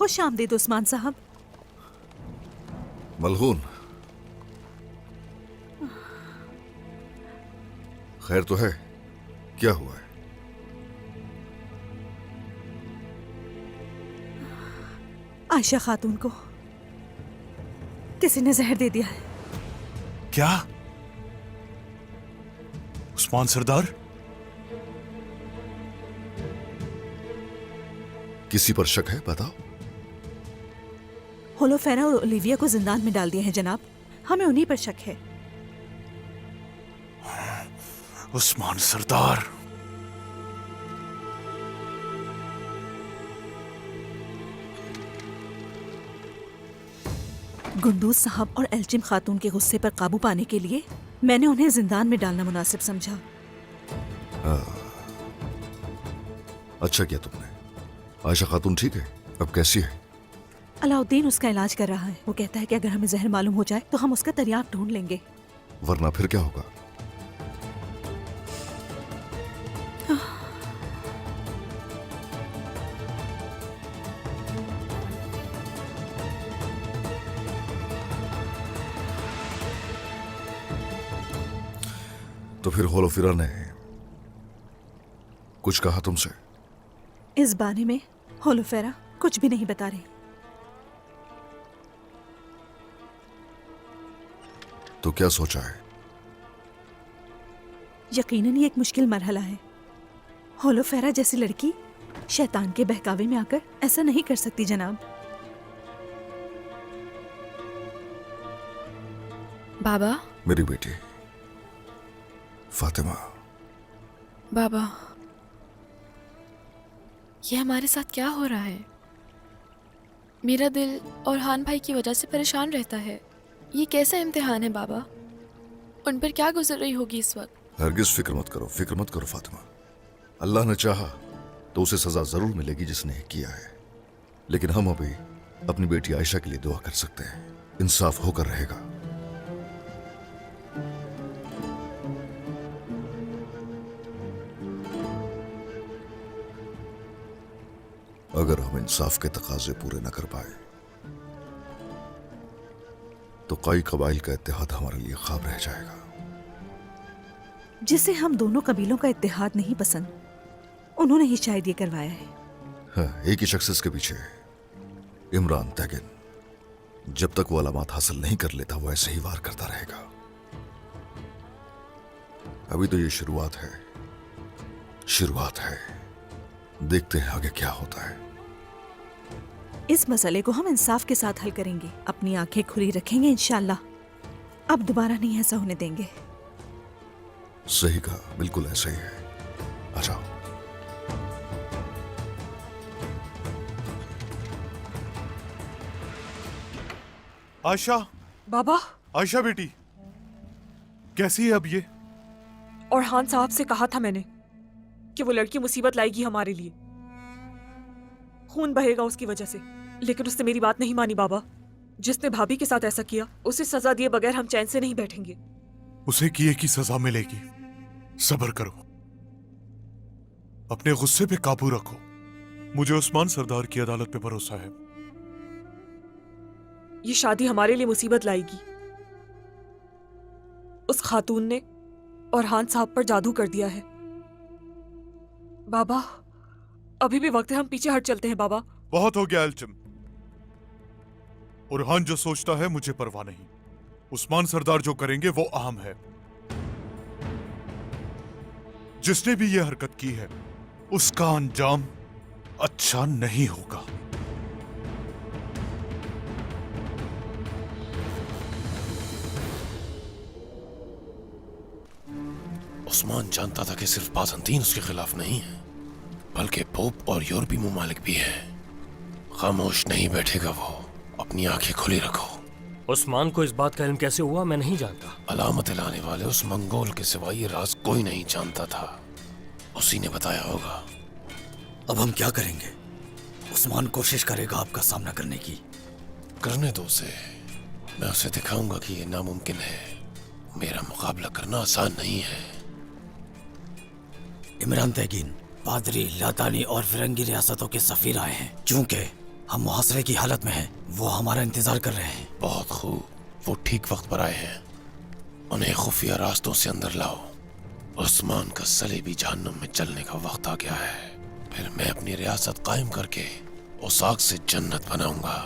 खुश आमदीद उस्मान साहब। मलहून, खैर तो है? क्या हुआ है? आयशा खातून को किसी ने जहर दे दिया है। क्या? उस्मान सरदार? किसी पर शक है? बताओ। होलोफेरा और ओलिविया को जिंदान में डाल दिया है जनाब। हमें उन्हीं पर शक है। उस्मान सरदार, गुंदूज साहब और एल्चिम खातून के गुस्से पर काबू पाने के लिए मैंने उन्हें जिंदान में डालना मुनासिब समझा। अच्छा किया तुमने। आयशा खातून ठीक है? अब कैसी है? अलाउद्दीन उसका इलाज कर रहा है। वो कहता है कि अगर हमें जहर मालूम हो जाए तो हम उसका तरियाक ढूंढ लेंगे। वरना फिर क्या होगा? तो फिर होलोफिरा ने कुछ कहा तुमसे? इस बारे में होलोफेरा कुछ भी नहीं बता रही। तो क्या सोचा है? यकीनन ये एक मुश्किल मरहला है। होलोफेरा जैसी लड़की शैतान के बहकावे में आकर ऐसा नहीं कर सकती जनाब। बाबा। मेरी बेटी फातिमा। बाबा, ये हमारे साथ क्या हो रहा है? मेरा दिल और हान भाई की वजह से परेशान रहता है। ये कैसा इम्तिहान है बाबा? उन पर क्या गुजर रही होगी इस वक्त? हरगिज फिक्र मत करो, फिक्र मत करो फातिमा। अल्लाह ने चाहा तो उसे सजा जरूर मिलेगी जिसने किया है। लेकिन हम अभी अपनी बेटी आयशा के लिए दुआ कर सकते हैं। इंसाफ होकर रहेगा। अगर हम इंसाफ के तकाजे पूरे न कर पाए तो कई कबाइल का इत्तेहाद हमारे लिए ख्वाब रह जाएगा। जिसे हम दोनों कबीलों का इत्तेहाद नहीं पसंद, उन्होंने ही शायद ये करवाया है। हाँ, एक ही शख्स इसके पीछे है, इमरान तैगिन। जब तक वो अलामत हासिल नहीं कर लेता वो ऐसे ही वार करता रहेगा। अभी तो ये शुरुआत है, शुरुआत है। देखते हैं आगे क्या होता है। इस मसले को हम इंसाफ के साथ हल करेंगे। अपनी आंखें खुली रखेंगे इंशाल्लाह। अब दोबारा नहीं ऐसा होने देंगे। सही कहा, बिल्कुल ऐसा ही है। आ जाओ। आयशा। बाबा। आयशा बेटी, कैसी है अब ये? और हान साहब से कहा था मैंने कि वो लड़की मुसीबत लाएगी हमारे लिए। खून बहेगा उसकी वजह से। लेकिन उसने मेरी बात नहीं मानी बाबा। जिसने भाभी के साथ ऐसा किया उसे सजा दिए बगैर हम चैन से नहीं बैठेंगे। उसे किए की सजा मिलेगी। सब्र करो, अपने गुस्से पे काबू रखो। मुझे उस्मान सरदार की अदालत पे भरोसा है। ये शादी हमारे लिए मुसीबत लाएगी। उस खातून ने और हान साहब पर जादू कर दिया है। बाबा, अभी भी वक्त है, हम पीछे हट चलते हैं बाबा। बहुत हो गया एल्चिम। उरहान जो सोचता है मुझे परवाह नहीं। उस्मान सरदार जो करेंगे वो अहम है। जिसने भी ये हरकत की है उसका अंजाम अच्छा नहीं होगा। उस्मान जानता था कि सिर्फ बाज़ंतीन उसके खिलाफ नहीं है, बल्कि पोप और यूरोपीय मुमालिक भी हैं। खामोश नहीं बैठेगा वो। अपनी आंखें खुली रखो। उस्मान को इस बात का इल्म कैसे हुआ मैं नहीं जानता। अलामत लाने वाले उस मंगोल के सिवा ये राज कोई नहीं जानता था। उसी ने बताया होगा। अब हम क्या करेंगे? उस्मान कोशिश करेगा आपका सामना करने की। करने दो उसे। मैं उसे दिखाऊंगा कि ये नामुमकिन है। मेरा मुकाबला करना आसान नहीं है। इमरान तैगीन, पादरी, लातानी और फिरंगी रियासतों के सफीर आए हैं। चूंकि हम मुहासरे की हालत में हैं। वो हमारा इंतजार कर रहे हैं। बहुत खूब, वो ठीक वक्त पर आए हैं। उन्हें खुफिया रास्तों से अंदर लाओ। उस्मान का सलेबी जहन्नुम में चलने का वक्त आ गया है। फिर मैं अपनी रियासत कायम करके उस आग से जन्नत बनाऊंगा।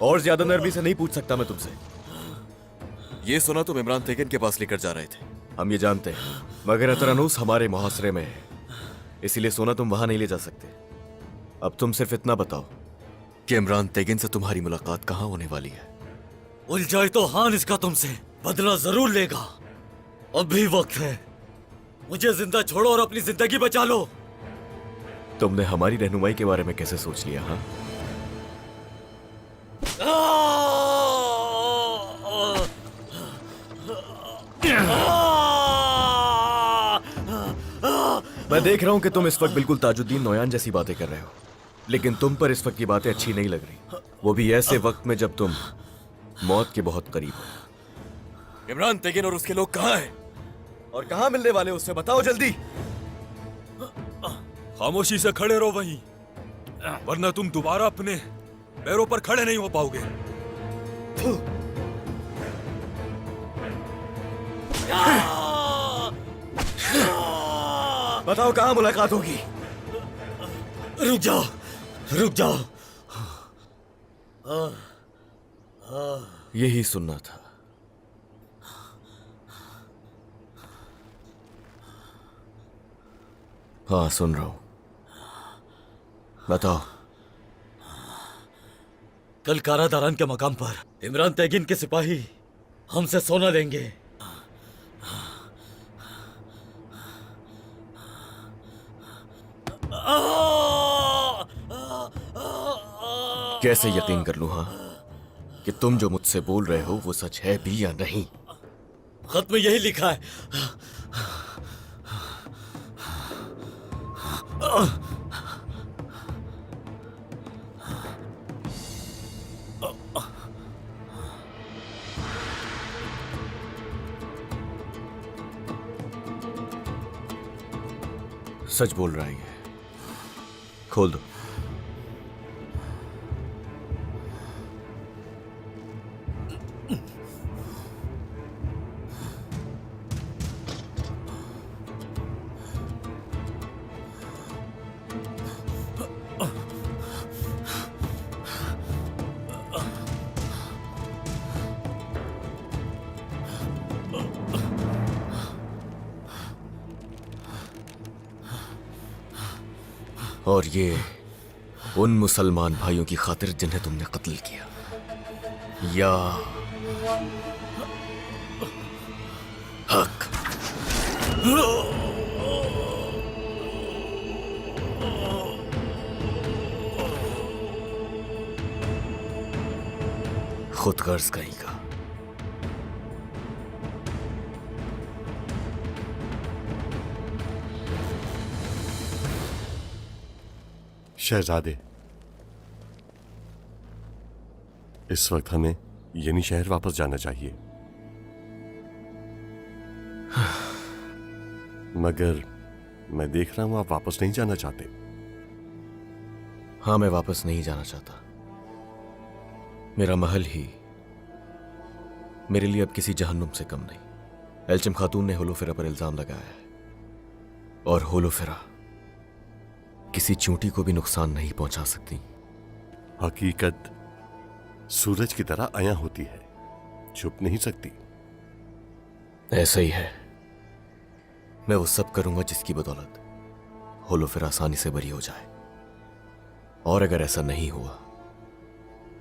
और ज्यादा नरमी से नहीं पूछ सकता मैं तुमसे। ये सुना तुम इमरान तेगिन के पास लेकर जा रहे थे। हम ये जानते हैं, मगर अतरानूस हमारे मुहासरे में है, इसीलिए सोना तुम वहां नहीं ले जा सकते। अब तुम सिर्फ इतना बताओ कि इमरान तेगिन से तुम्हारी मुलाकात कहाँ होने वाली है। उलझाए तो हान इसका तुमसे बदला जरूर लेगा। अब भी वक्त है। मुझे जिंदा छोड़ो और अपनी जिंदगी बचा लो। तुमने हमारी रहनुमाई के बारे में कैसे सोच लिया? हाँ, मैं देख रहा हूं कि तुम इस वक्त बिल्कुल ताजुद्दीन नोयान जैसी बातें कर रहे हो, लेकिन तुम पर इस वक्त की बातें अच्छी नहीं लग रही, वो भी ऐसे वक्त में जब तुम मौत के बहुत करीब हो। इमरान तेगिन और उसके लोग कहां हैं और कहां मिलने वाले, उससे बताओ जल्दी। खामोशी से खड़े रहो वहीं, वरना तुम दोबारा अपने पैरों पर खड़े नहीं हो पाओगे। बताओ कहां मुलाकात होगी। रुक जाओ, रुक जाओ। यही सुनना था। हाँ, सुन रहा हूं, बताओ। कल कारादारान के मकाम पर इमरान तेगिन के सिपाही हमसे सोना लेंगे। कैसे यकीन कर लूं हाँ कि तुम जो मुझसे बोल रहे हो वो सच है भी या नहीं? खत में यही लिखा है। सच बोल रहा है ये। खोल दो। और ये उन मुसलमान भाइयों की खातिर जिन्हें तुमने कत्ल किया, या हक? खुद गर्ज कहीं का। शहजादे, इस वक्त हमें यनी शहर वापस जाना चाहिए, मगर मैं देख रहा हूं आप वापस नहीं जाना चाहते। हाँ, मैं वापस नहीं जाना चाहता। मेरा महल ही मेरे लिए अब किसी जहन्नुम से कम नहीं। एल्चिम खातून ने होलोफेरा पर इल्जाम लगाया है, और होलोफेरा किसी चूंटी को भी नुकसान नहीं पहुंचा सकती। हकीकत सूरज की तरह आया होती है, छुप नहीं सकती। ऐसा ही है। मैं वो सब करूंगा जिसकी बदौलत होलोफेरा आसानी से बरी हो जाए, और अगर ऐसा नहीं हुआ,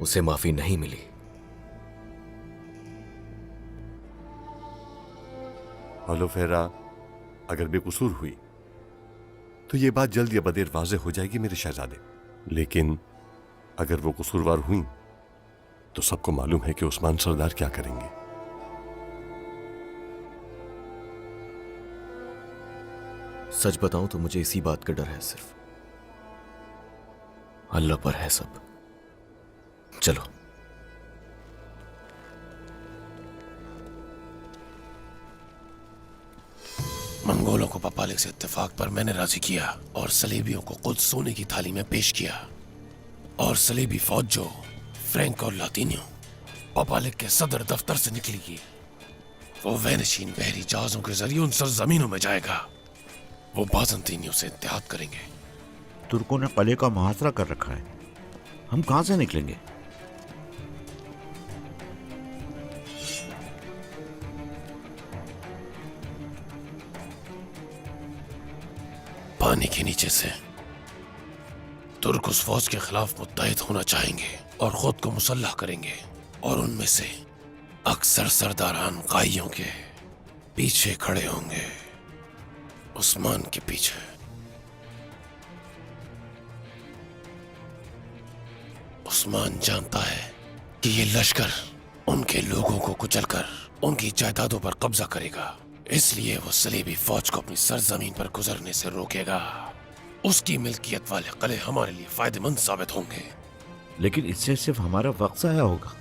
उसे माफी नहीं मिली, होलोफेरा अगर बेकसूर हुई तो ये बात जल्द या बदेर वाज़ेह हो जाएगी मेरे शहजादे। लेकिन अगर वो कसूरवार हुई तो सबको मालूम है कि उस्मान सरदार क्या करेंगे। सच बताऊं तो मुझे इसी बात का डर है सिर्फ। अल्लाह पर है सब। चलो। मंगोलों को पपालिक से इत्तेफाक पर मैंने राजी किया और सलेबियों को खुद सोने की थाली में पेश किया। और सलेबी फौज जो फ्रैंक और लातीनियो पपालिक के सदर दफ्तर से निकलेगी, वो वैनशीन बहरी जहाजों के जरिए उन सरजमीनों में जाएगा। वो बाजंतीनियों से इत्तेहाद करेंगे। तुर्कों ने कले का मुहासरा कर रखा है, हम कहां से निकलेंगे? पानी के नीचे से तुर्क उस फौज के खिलाफ मुत्तहिद होना चाहेंगे और खुद को मुसल्लह करेंगे, और उनमें से अक्सर सरदारान काइयों के पीछे खड़े होंगे, उस्मान के पीछे। उस्मान जानता है कि ये लश्कर उनके लोगों को कुचलकर उनकी जायदादों पर कब्जा करेगा, इसलिए वो सलीबी फौज को अपनी सरजमीन पर गुजरने से रोकेगा। उसकी मिल्कियत वाले किले हमारे लिए फायदेमंद साबित होंगे। लेकिन इससे सिर्फ हमारा वक्त जाया होगा।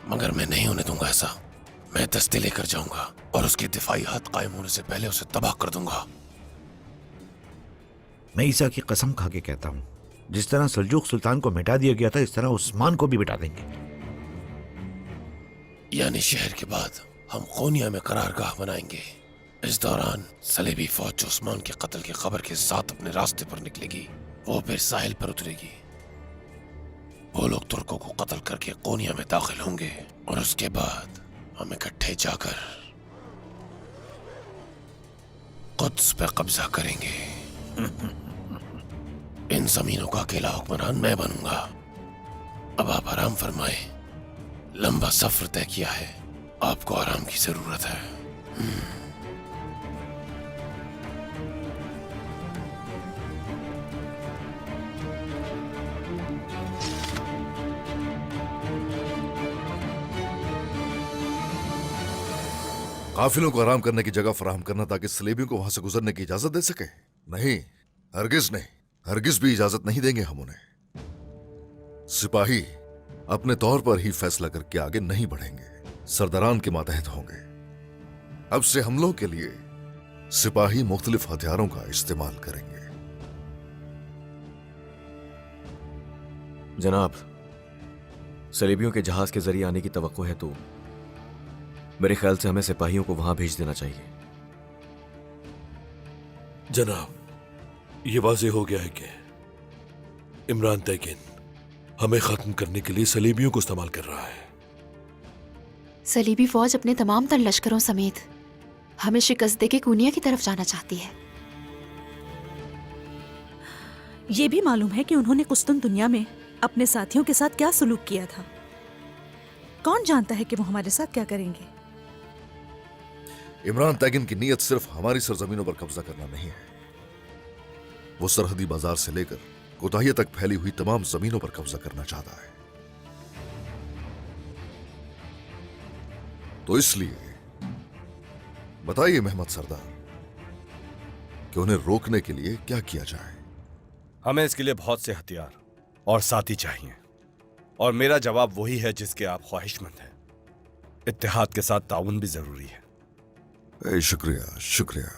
मगर मैं नहीं होने दूंगा ऐसा। मैं दस्ते लेकर जाऊंगा और उसके दिफाई हद कायम होने से पहले उसे तबाह कर दूंगा। मैं ईसा की कसम खा के कहता हूँ, जिस तरह सल्जूक सुल्तान को मिटा दिया गया था, इस तरह उस्मान को भी मिटा देंगे। यानी शहर के बाद हम कोनिया में करारगाह बनाएंगे। इस दौरान सलेबी फौज जो उस्मान के कत्ल की खबर के साथ अपने रास्ते पर निकलेगी, वो फिर साहिल पर उतरेगी। वो लोग तुर्कों को कत्ल करके कोनिया में दाखिल होंगे और उसके बाद हम इकट्ठे जाकर कुद्स पे कब्जा करेंगे। इन जमीनों का अकेला हुक्मरान मैं बनूंगा। अब आप आराम फरमाए। लंबा सफर तय किया है, आपको आराम की जरूरत है। काफिलों को आराम करने की जगह फराहम करना ताकि सलेबियों को वहां से गुजरने की इजाजत दे सके? नहीं, हरगिज नहीं, हरगिज भी इजाजत नहीं देंगे हम उन्हें। सिपाही अपने तौर पर ही फैसला करके आगे नहीं बढ़ेंगे, सरदारान के मातहत होंगे। अब से हमलों के लिए सिपाही मुख्तलिफ हथियारों का इस्तेमाल करेंगे। जनाब, सलेबियों के जहाज के जरिए आने की तवक्को है तो मेरे ख्याल से हमें सिपाहियों को वहां भेज देना चाहिए। जनाब, ये वाज़ेह हो गया है कि इमरान तैगिन हमें खत्म करने के लिए सलीबियों को इस्तेमाल कर रहा है। सलीबी फौज अपने तमाम तर लश्करों समेत हमें शिकस्त देके कोनिया की तरफ जाना चाहती है। ये भी मालूम है कि उन्होंने कुस्तुन दुनिया में अपने साथियों के साथ क्या सुलूक किया था। कौन जानता है कि वो हमारे साथ क्या करेंगे। इमरान तैगिन की नीयत सिर्फ हमारी सरजमीनों पर कब्जा करना नहीं है। वो सरहदी बाजार से लेकर कोताहिया तक फैली हुई तमाम जमीनों पर कब्जा करना चाहता है। तो इसलिए बताइए मेहमद सरदार कि उन्हें रोकने के लिए क्या किया जाए। हमें इसके लिए बहुत से हथियार और साथी चाहिए, और मेरा जवाब वही है जिसके आप ख्वाहिशमंद हैं। इत्तेहाद के साथ ताउन भी जरूरी है। शुक्रिया शुक्रिया।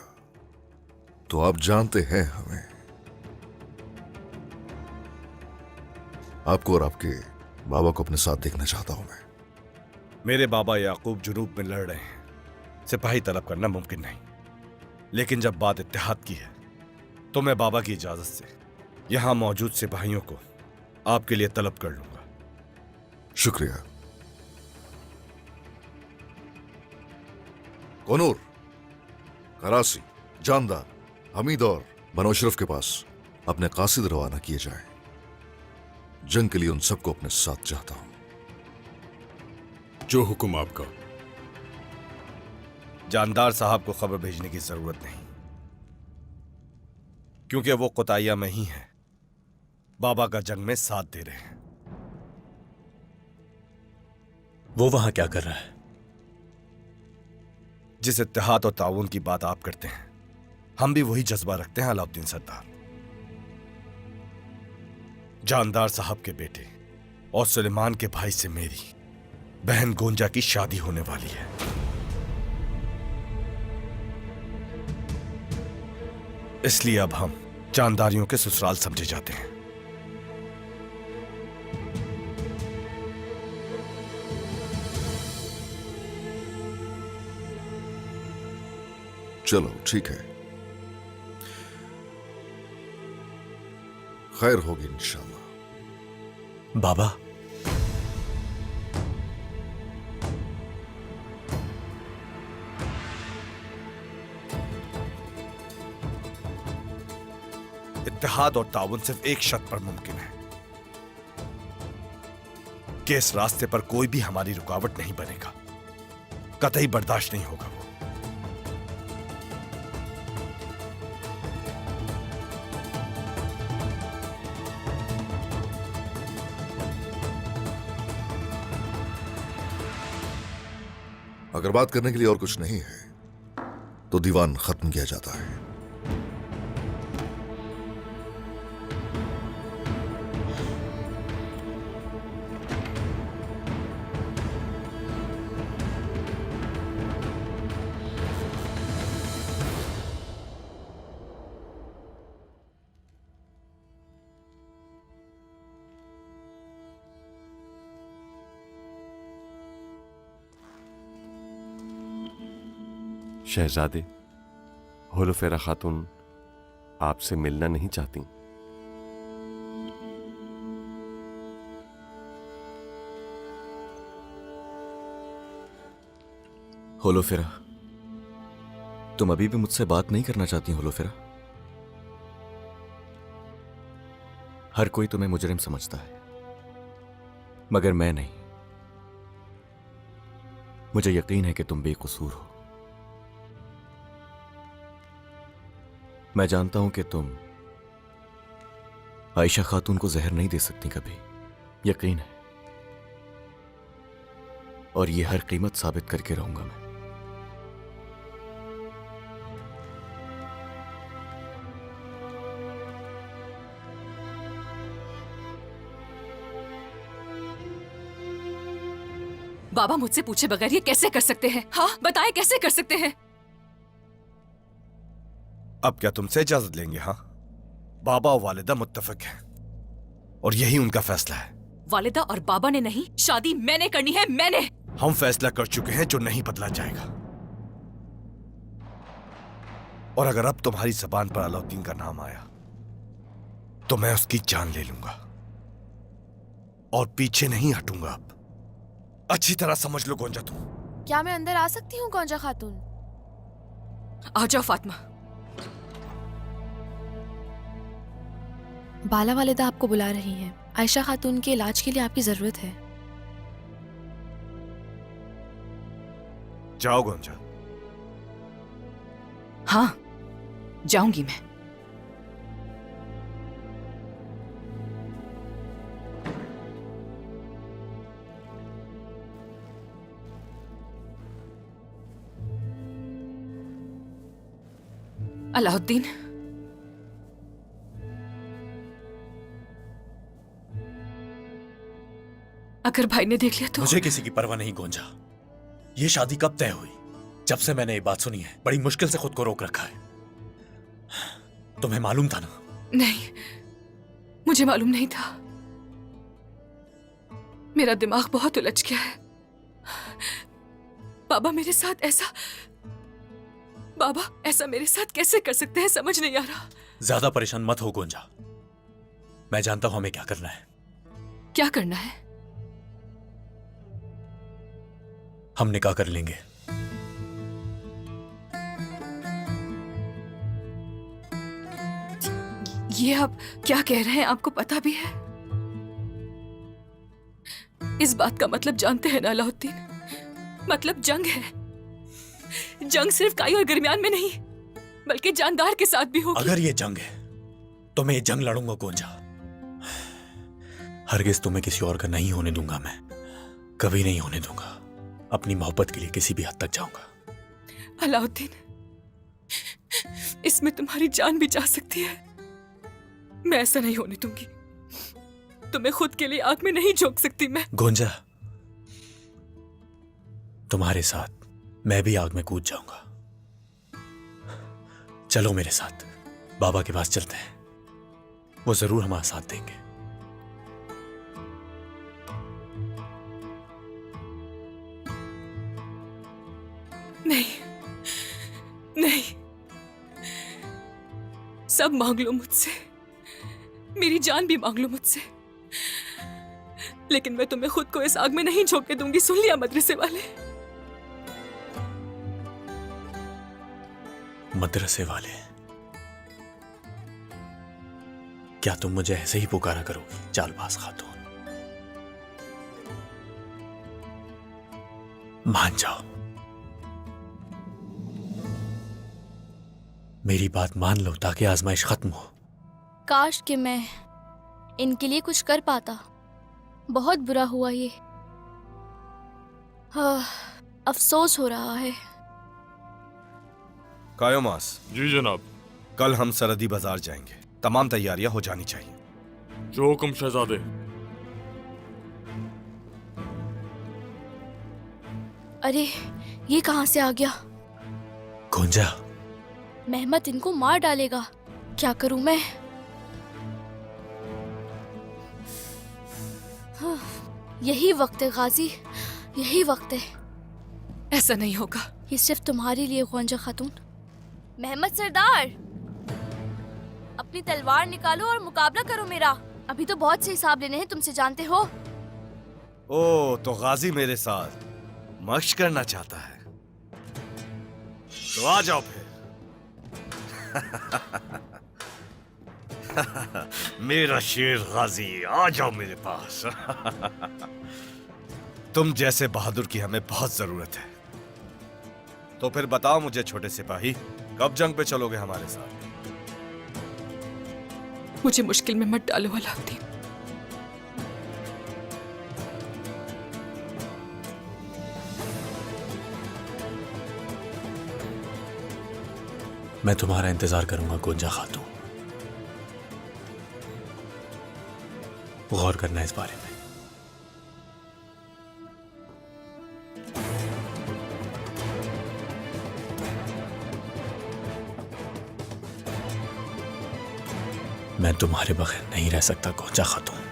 तो आप जानते हैं हमें, आपको और आपके बाबा को अपने साथ देखना चाहता हूं मैं। मेरे बाबा याकूब जुनूब में लड़ रहे हैं, सिपाही तलब करना मुमकिन नहीं। लेकिन जब बात इत्तेहाद की है तो मैं बाबा की इजाजत से यहां मौजूद सिपाहियों को आपके लिए तलब कर लूंगा। शुक्रिया। कोनूर, करासी, जानदार, हमीद और बनो अशरफ के पास अपने कासिद रवाना किए जाएं। जंग के लिए उन सबको अपने साथ चाहता हूं। जो हुक्म आपका। जानदार साहब को खबर भेजने की जरूरत नहीं, क्योंकि वो कोताहिया में ही है, बाबा का जंग में साथ दे रहे हैं। वो वहां क्या कर रहा है? जिस इत्तेहाद और ताउन की बात आप करते हैं, हम भी वही जज्बा रखते हैं अलाउद्दीन सरदार। जानदार साहब के बेटे और सुलेमान के भाई से मेरी बहन गोंजा की शादी होने वाली है। इसलिए अब हम जानदारियों के ससुराल समझे जाते हैं। चलो ठीक है, खैर होगी इंशाल्लाह। बाबा, इत्तेहाद और ताउन सिर्फ एक शर्त पर मुमकिन है कि इस रास्ते पर कोई भी हमारी रुकावट नहीं बनेगा, कतई बर्दाश्त नहीं होगा वो। अगर बात करने के लिए और कुछ नहीं है तो दीवान खत्म किया जाता है। शहजादे, होलोफेरा खातून आपसे मिलना नहीं चाहती। होलोफेरा, तुम अभी भी मुझसे बात नहीं करना चाहती होलोफेरा? हर कोई तुम्हें मुजरिम समझता है, मगर मैं नहीं। मुझे यकीन है कि तुम बेकसूर हो। मैं जानता हूं कि तुम आयशा खातून को जहर नहीं दे सकती कभी, यकीन है, और ये हर कीमत साबित करके रहूंगा मैं। बाबा मुझसे पूछे बगैर ये कैसे कर सकते हैं? हाँ बताएं, कैसे कर सकते हैं? अब क्या तुमसे इजाजत लेंगे? हाँ, बाबा और वालिदा मुत्तफिक हैं और यही उनका फैसला है। वालिदा और बाबा ने नहीं, शादी मैंने करनी है, मैंने। हम फैसला कर चुके हैं जो नहीं बदला जाएगा। और अगर अब तुम्हारी जबान पर अलाउद्दीन का नाम आया तो मैं उसकी जान ले लूंगा और पीछे नहीं हटूंगा। अब अच्छी तरह समझ लो गोंजा तुम। क्या मैं अंदर आ सकती हूँ गोंजा खातून? आ जाओ फातिमा। बाला वालिदा आपको बुला रही हैं। आयशा खातून के इलाज के लिए आपकी जरूरत है। जाओ गोंजा। हाँ जाऊंगी मैं। अलाउद्दीन, अगर भाई ने देख लिया तो? मुझे किसी की परवाह नहीं गोंजा। ये शादी कब तय हुई? जब से मैंने ये बात सुनी है बड़ी मुश्किल से खुद को रोक रखा है। तुम्हें मालूम था ना? नहीं, मुझे मालूम नहीं था। मेरा दिमाग बहुत उलझ गया है। बाबा मेरे साथ ऐसा, बाबा ऐसा मेरे साथ कैसे कर सकते हैं, समझ नहीं आ रहा। ज्यादा परेशान मत हो गोंजा, मैं जानता हूं हमें क्या करना है। क्या करना है? हम निकाह कर लेंगे। ये आप क्या कह रहे हैं? आपको पता भी है? इस बात का मतलब जानते हैं ना अलाउद्दीन? मतलब जंग है। जंग सिर्फ काई और गर्मियान में नहीं बल्कि जानदार के साथ भी होगी। अगर ये जंग है तो मैं ये जंग लड़ूंगा गोंजा। हरगिज तुम्हें किसी और का नहीं होने दूंगा। मैं कभी नहीं होने दूंगा। अपनी मोहब्बत के लिए किसी भी हद तक जाऊंगा। अलाउद्दीन, इसमें तुम्हारी जान भी जा सकती है। मैं ऐसा नहीं होने दूंगी। तुम्हें खुद के लिए आग में नहीं झोंक सकती मैं। गोंजा, तुम्हारे साथ मैं भी आग में कूद जाऊंगा। चलो मेरे साथ, बाबा के पास चलते हैं, वो जरूर हमारा साथ देंगे। नहीं नहीं, सब मांग लो मुझसे, मेरी जान भी मांग लो मुझसे, लेकिन मैं तुम्हें खुद को इस आग में नहीं झोंकने दूंगी। सुन लिया मदरसे वाले? मदरसे वाले, क्या तुम मुझे ऐसे ही पुकारा करोगी चालबाज खातून? मान जाओ, मेरी बात मान लो ताकि आजमाइश खत्म हो। काश कि मैं इनके लिए कुछ कर पाता। बहुत बुरा हुआ ये। अफसोस हो रहा है। कायोमास जी जनाब। कल हम सरहदी बाजार जाएंगे, तमाम तैयारियां हो जानी चाहिए। जो हुक्म शहजादे। अरे ये कहां से आ गया? गोंजा, मेहमत इनको मार डालेगा। क्या करूं मैं? यही वक्त है गाजी, यही वक्त है। ऐसा नहीं होगा। ये सिर्फ तुम्हारे लिए गोंजा खातून। मेहमत सरदार, अपनी तलवार निकालो और मुकाबला करो मेरा। अभी तो बहुत से हिसाब लेने हैं तुमसे, जानते हो। ओ, तो गाजी मेरे साथ मश्क करना चाहता है, तो आ जाओ फिर। मेरा शेर गाजी, आ जाओ मेरे पास। तुम जैसे बहादुर की हमें बहुत जरूरत है। तो फिर बताओ मुझे छोटे सिपाही, कब जंग पे चलोगे हमारे साथ? मुझे मुश्किल में मत डालो अलाउद्दीन। मैं तुम्हारा इंतजार करूंगा गोंजा खातून। गौर करना इस बारे में। मैं तुम्हारे बगैर नहीं रह सकता गोंजा खातून।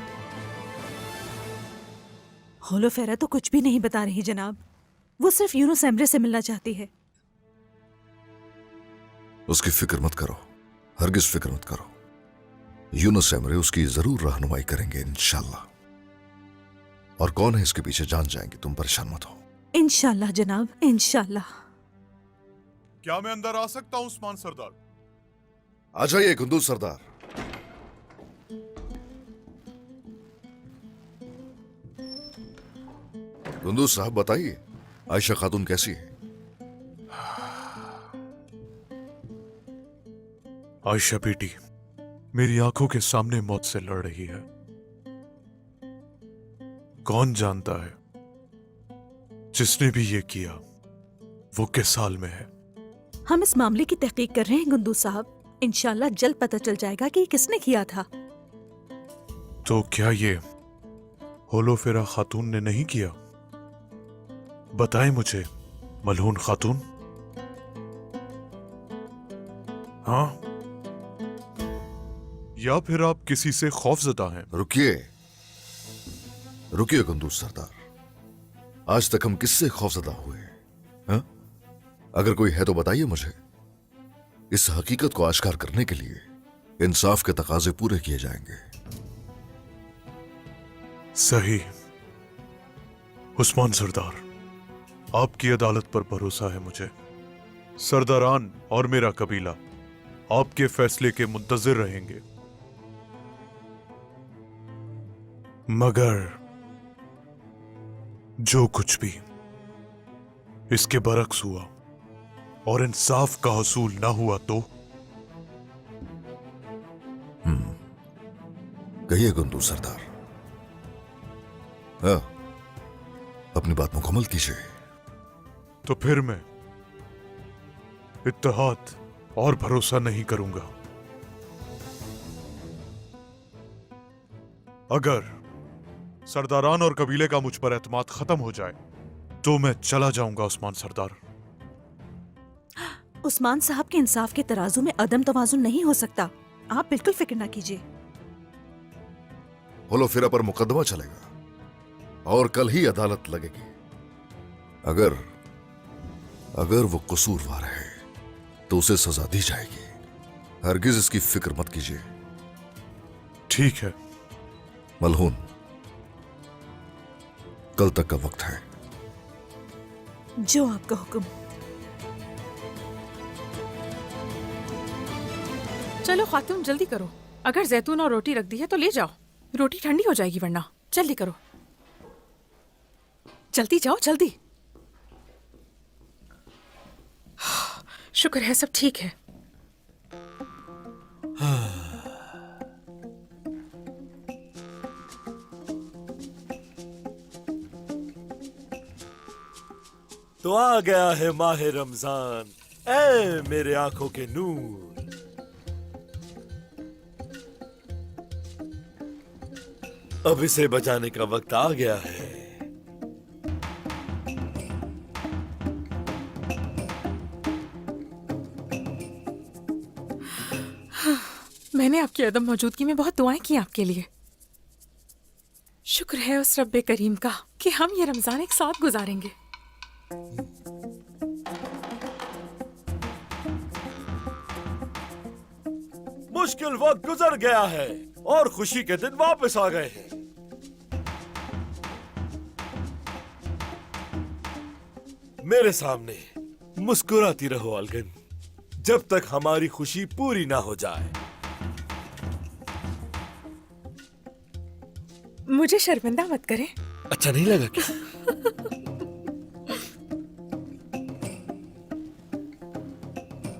होलोफेरा तो कुछ भी नहीं बता रही जनाब। वो सिर्फ यूनुस एमरे से मिलना चाहती है। उसकी फिक्र मत करो, हरगिज फिक्र मत करो। यूनुस एमरे उसकी जरूर रहनुमाई करेंगे इंशाल्लाह। और कौन है इसके पीछे जान जाएंगे, तुम परेशान मत हो। इंशाल्लाह जनाब, इंशाल्लाह। क्या मैं अंदर आ सकता हूं उस्मान सरदार? आ जाइए कुंदूज सरदार। कुंदूज साहब बताइए, आयशा खातून कैसी है? आयशा बेटी मेरी आंखों के सामने मौत से लड़ रही है। कौन जानता है जिसने भी ये किया वो किस हाल में है। हम इस मामले की तहकीक कर रहे हैं गुंदू साहब। इंशाल्लाह जल्द पता चल जाएगा कि किसने किया था। तो क्या ये होलोफेरा खातून ने नहीं किया? बताएं मुझे मलहून खातून। हाँ, या फिर आप किसी से खौफजदा हैं? रुकिए रुकिए कुंदूज सरदार, आज तक हम किससे खौफजदा हुए हैं? हाँ? अगर कोई है तो बताइए मुझे। इस हकीकत को आश्कार करने के लिए इंसाफ के तकाजे पूरे किए जाएंगे। सही उस्मान सरदार, आपकी अदालत पर भरोसा है मुझे। सरदारान और मेरा कबीला आपके फैसले के मुंतजिर रहेंगे। मगर जो कुछ भी इसके बरक्स हुआ और इंसाफ का हसूल ना हुआ तो? कहिए कुंदूज सरदार। हाँ, अपनी बात मुकम्मल कीजिए। तो फिर मैं इत्तेहाद और भरोसा नहीं करूंगा। अगर सरदारान और कबीले का मुझ पर एतमाद खत्म हो जाए तो मैं चला जाऊंगा उस्मान सरदार। उस्मान साहब के इंसाफ के तराजू में अदम तवाजुन नहीं हो सकता। आप बिल्कुल फिक्र ना कीजिए। होलो फिरा पर मुकदमा चलेगा और कल ही अदालत लगेगी। अगर वो कसूरवार है तो उसे सजा दी जाएगी। हरगिज इसकी फिक्र मत कीजिए। ठीक है मलहून, कल तक का वक्त है। जो आपका हुक्म। चलो खातून जल्दी करो। अगर जैतून और रोटी रख दी है तो ले जाओ, रोटी ठंडी हो जाएगी वरना। जल्दी करो, जल्दी जाओ जल्दी। शुक्र है सब ठीक है। तो आ गया है माह रमजान, ऐ मेरे आंखों के नूर। अब इसे बचाने का वक्त आ गया है। मैंने आपकी अदम मौजूदगी में बहुत दुआएं की आपके लिए। शुक्र है उस रब्बे करीम का कि हम ये रमजान एक साथ गुजारेंगे। मुश्किल वक्त गुजर गया है और खुशी के दिन वापस आ गए हैं। मेरे सामने मुस्कुराती रहो अलगन, जब तक हमारी खुशी पूरी ना हो जाए। मुझे शर्मिंदा मत करें। अच्छा नहीं लगा क्या?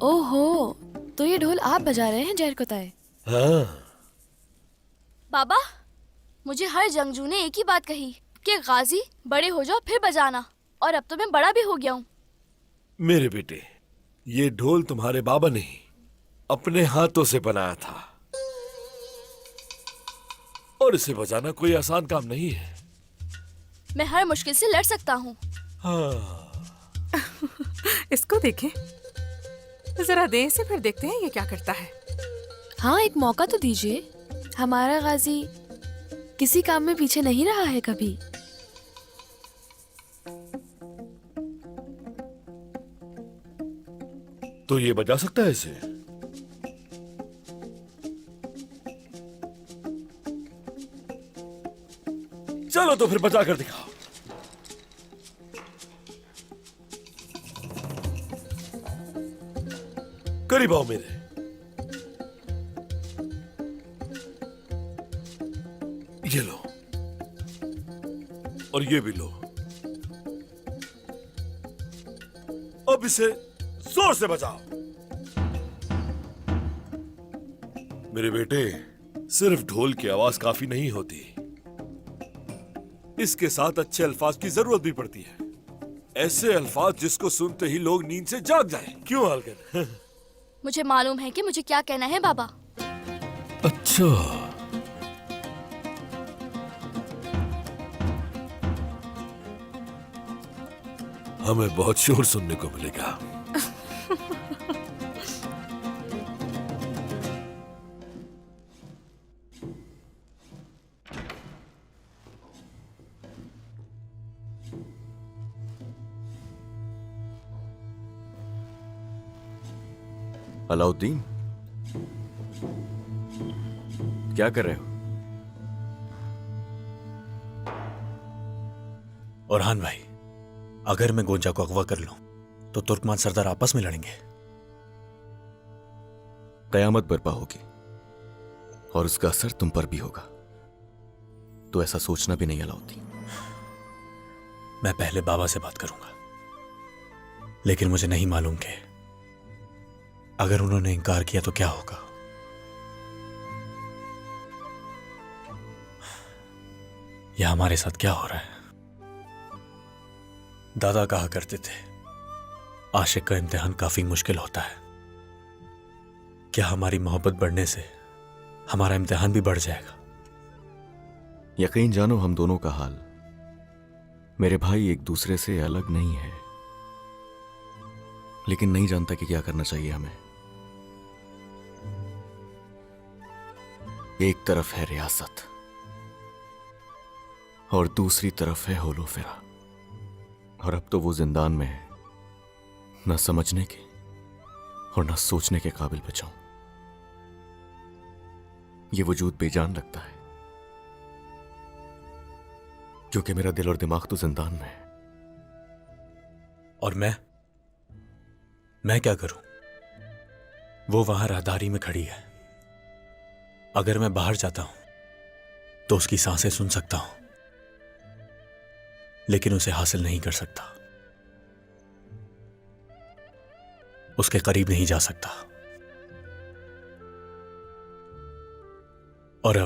ओहो, तो ये ढोल आप बजा रहे हैं जहर कोताए? हाँ। बाबा, मुझे हर जंगजू ने एक ही बात कही कि गाजी बड़े हो जाओ फिर बजाना, और अब तो मैं बड़ा भी हो गया हूँ। मेरे बेटे, ये ढोल तुम्हारे बाबा ने अपने हाथों से बनाया था और इसे बजाना कोई आसान काम नहीं है। मैं हर मुश्किल से लड़ सकता हूँ। हाँ। इसको देखें, जरा दें इसे, फिर देखते हैं ये क्या करता है। हाँ, एक मौका तो दीजिए। हमारा गाजी किसी काम में पीछे नहीं रहा है कभी। तो ये बजा सकता है इसे? चलो तो फिर बजा कर दिखाओ। करीब आओ मेरे। ये लो और ये भी लो। अब इसे जोर से बजाओ। मेरे बेटे, सिर्फ ढोल की आवाज काफी नहीं होती, इसके साथ अच्छे अल्फाज की जरूरत भी पड़ती है। ऐसे अल्फाज जिसको सुनते ही लोग नींद से जाग जाएं। क्यों अलगन? मुझे मालूम है कि मुझे क्या कहना है बाबा। अच्छा, हमें बहुत शोर सुनने को मिलेगा। अलाउद्दीन, क्या कर रहे हो? औरहान भाई, अगर मैं गोंजा को अगवा कर लूं तो तुर्कमान सरदार आपस में लड़ेंगे। कयामत बर्पा होगी और उसका असर तुम पर भी होगा, तो ऐसा सोचना भी नहीं अलाउद्दीन। मैं पहले बाबा से बात करूंगा, लेकिन मुझे नहीं मालूम कि अगर उन्होंने इनकार किया तो क्या होगा। यह हमारे साथ क्या हो रहा है? दादा कहा करते थे, आशिक का इम्तिहान काफी मुश्किल होता है, क्या हमारी मोहब्बत बढ़ने से हमारा इम्तिहान भी बढ़ जाएगा? यकीन जानो हम दोनों का हाल मेरे भाई एक दूसरे से अलग नहीं है, लेकिन नहीं जानता कि क्या करना चाहिए हमें। एक तरफ है रियासत और दूसरी तरफ है होलो फेरा, और अब तो वो जिंदान में है, न समझने के और न सोचने के काबिल बचाऊं। ये वजूद बेजान लगता है क्योंकि मेरा दिल और दिमाग तो जिंदान में है। और मैं क्या करूं? वो वहां राहदारी में खड़ी है। अगर मैं बाहर जाता हूं तो उसकी सांसें सुन सकता हूं, लेकिन उसे हासिल नहीं कर सकता, उसके करीब नहीं जा सकता। और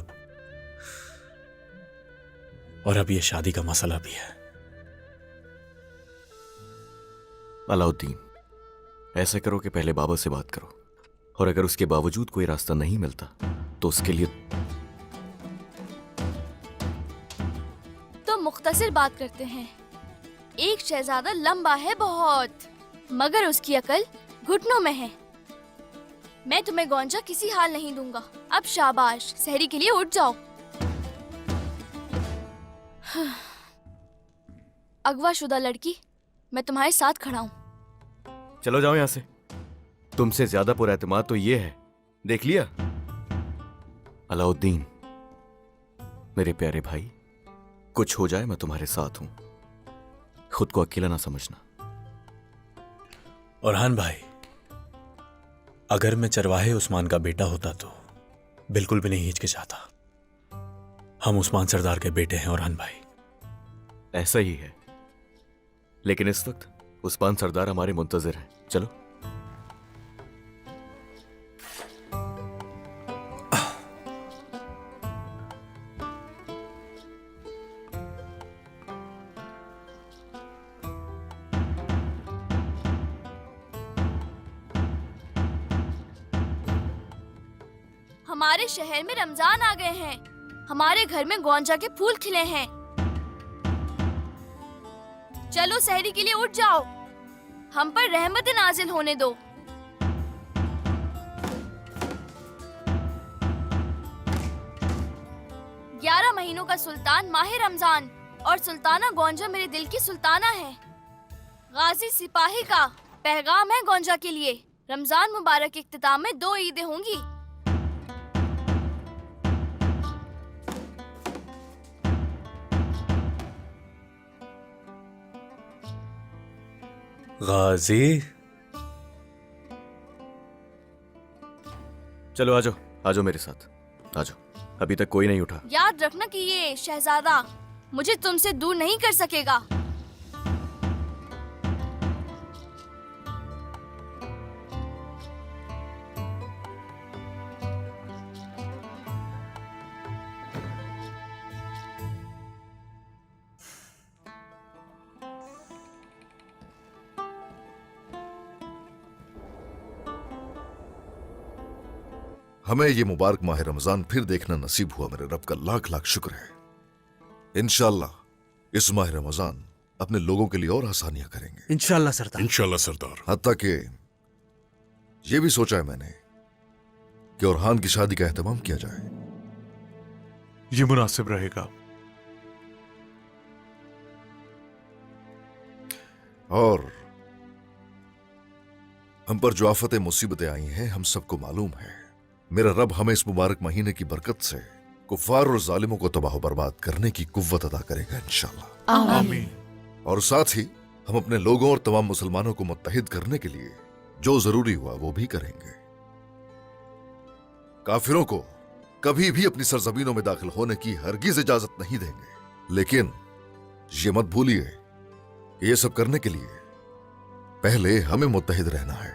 अब ये शादी का मसला भी है। अलाउद्दीन, ऐसा करो कि पहले बाबा से बात करो, और अगर उसके बावजूद कोई रास्ता नहीं मिलता तो उसके लिए तो मुख्तसर बात करते हैं। एक शहजादा लंबा है बहुत, मगर उसकी अकल घुटनों में है। मैं तुम्हें गौंजा किसी हाल नहीं दूंगा। अब शाबाश, सहरी के लिए उठ जाओ। अगवा शुदा लड़की, मैं तुम्हारे साथ खड़ा हूं। चलो जाओ यहां से। तुमसे ज्यादा पुरएतमाद तो ये है, देख लिया? अलाउद्दीन, मेरे प्यारे भाई, कुछ हो जाए मैं तुम्हारे साथ हूं, खुद को अकेला ना समझना। औरहान भाई, अगर मैं चरवाहे उस्मान का बेटा होता तो बिल्कुल भी नहीं हिचकिचाता। हम उस्मान सरदार के बेटे हैं औरहान भाई। ऐसा ही है, लेकिन इस वक्त उस्मान सरदार हमारे मुंतजिर हैं। चलो। हमारे शहर में रमजान आ गए हैं। हमारे घर में गौंजा के फूल खिले हैं। चलो सहरी के लिए उठ जाओ। हम पर रहमत नाजिल होने दो। ग्यारह महीनों का सुल्तान माह रमजान और सुल्ताना गौंजा मेरे दिल की सुल्ताना है। गाजी सिपाही का पैगाम है गौंजा के लिए। रमजान मुबारक के इख्तिताम में 2 ईदें होंगी। गाजी, चलो आ जाओ, आ जाओ मेरे साथ, आ जाओ। अभी तक कोई नहीं उठा। याद रखना कि ये शहजादा मुझे तुमसे दूर नहीं कर सकेगा। हमें ये मुबारक माह रमजान फिर देखना नसीब हुआ। मेरे रब का लाख लाख शुक्र है। इंशाल्लाह इस माह रमजान अपने लोगों के लिए और आसानियां करेंगे। इंशाल्लाह सरदार। इंशाल्लाह सरदार। हत्ता कि ये भी सोचा है मैंने कि औरहान की शादी का एहतमाम किया जाए। ये मुनासिब रहेगा। और हम पर जो आफतें मुसीबतें आई हैं, हम सबको मालूम है। मेरा रब हमें इस मुबारक महीने की बरकत से कुफ्फार और जालिमों को तबाह बर्बाद करने की कुव्वत अता करेगा इंशाल्लाह। आमीन। और साथ ही हम अपने लोगों और तमाम मुसलमानों को मुत्तहिद करने के लिए जो जरूरी हुआ वो भी करेंगे। काफिरों को कभी भी अपनी सरजमीनों में दाखिल होने की हरगिज इजाजत नहीं देंगे। लेकिन ये मत भूलिए कि ये सब करने के लिए पहले हमें मुत्तहिद रहना है।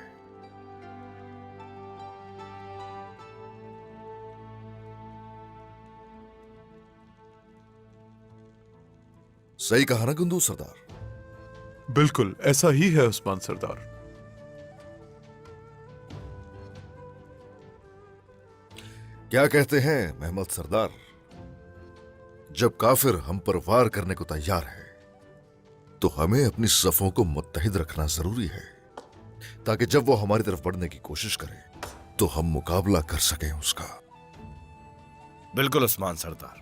सही कहा ना कुंदूज सरदार? बिल्कुल ऐसा ही है उस्मान सरदार। क्या कहते हैं महमद सरदार, जब काफिर हम पर वार करने को तैयार है तो हमें अपनी सफों को मुत्तहिद रखना जरूरी है, ताकि जब वो हमारी तरफ बढ़ने की कोशिश करे तो हम मुकाबला कर सकें उसका। बिल्कुल उस्मान सरदार,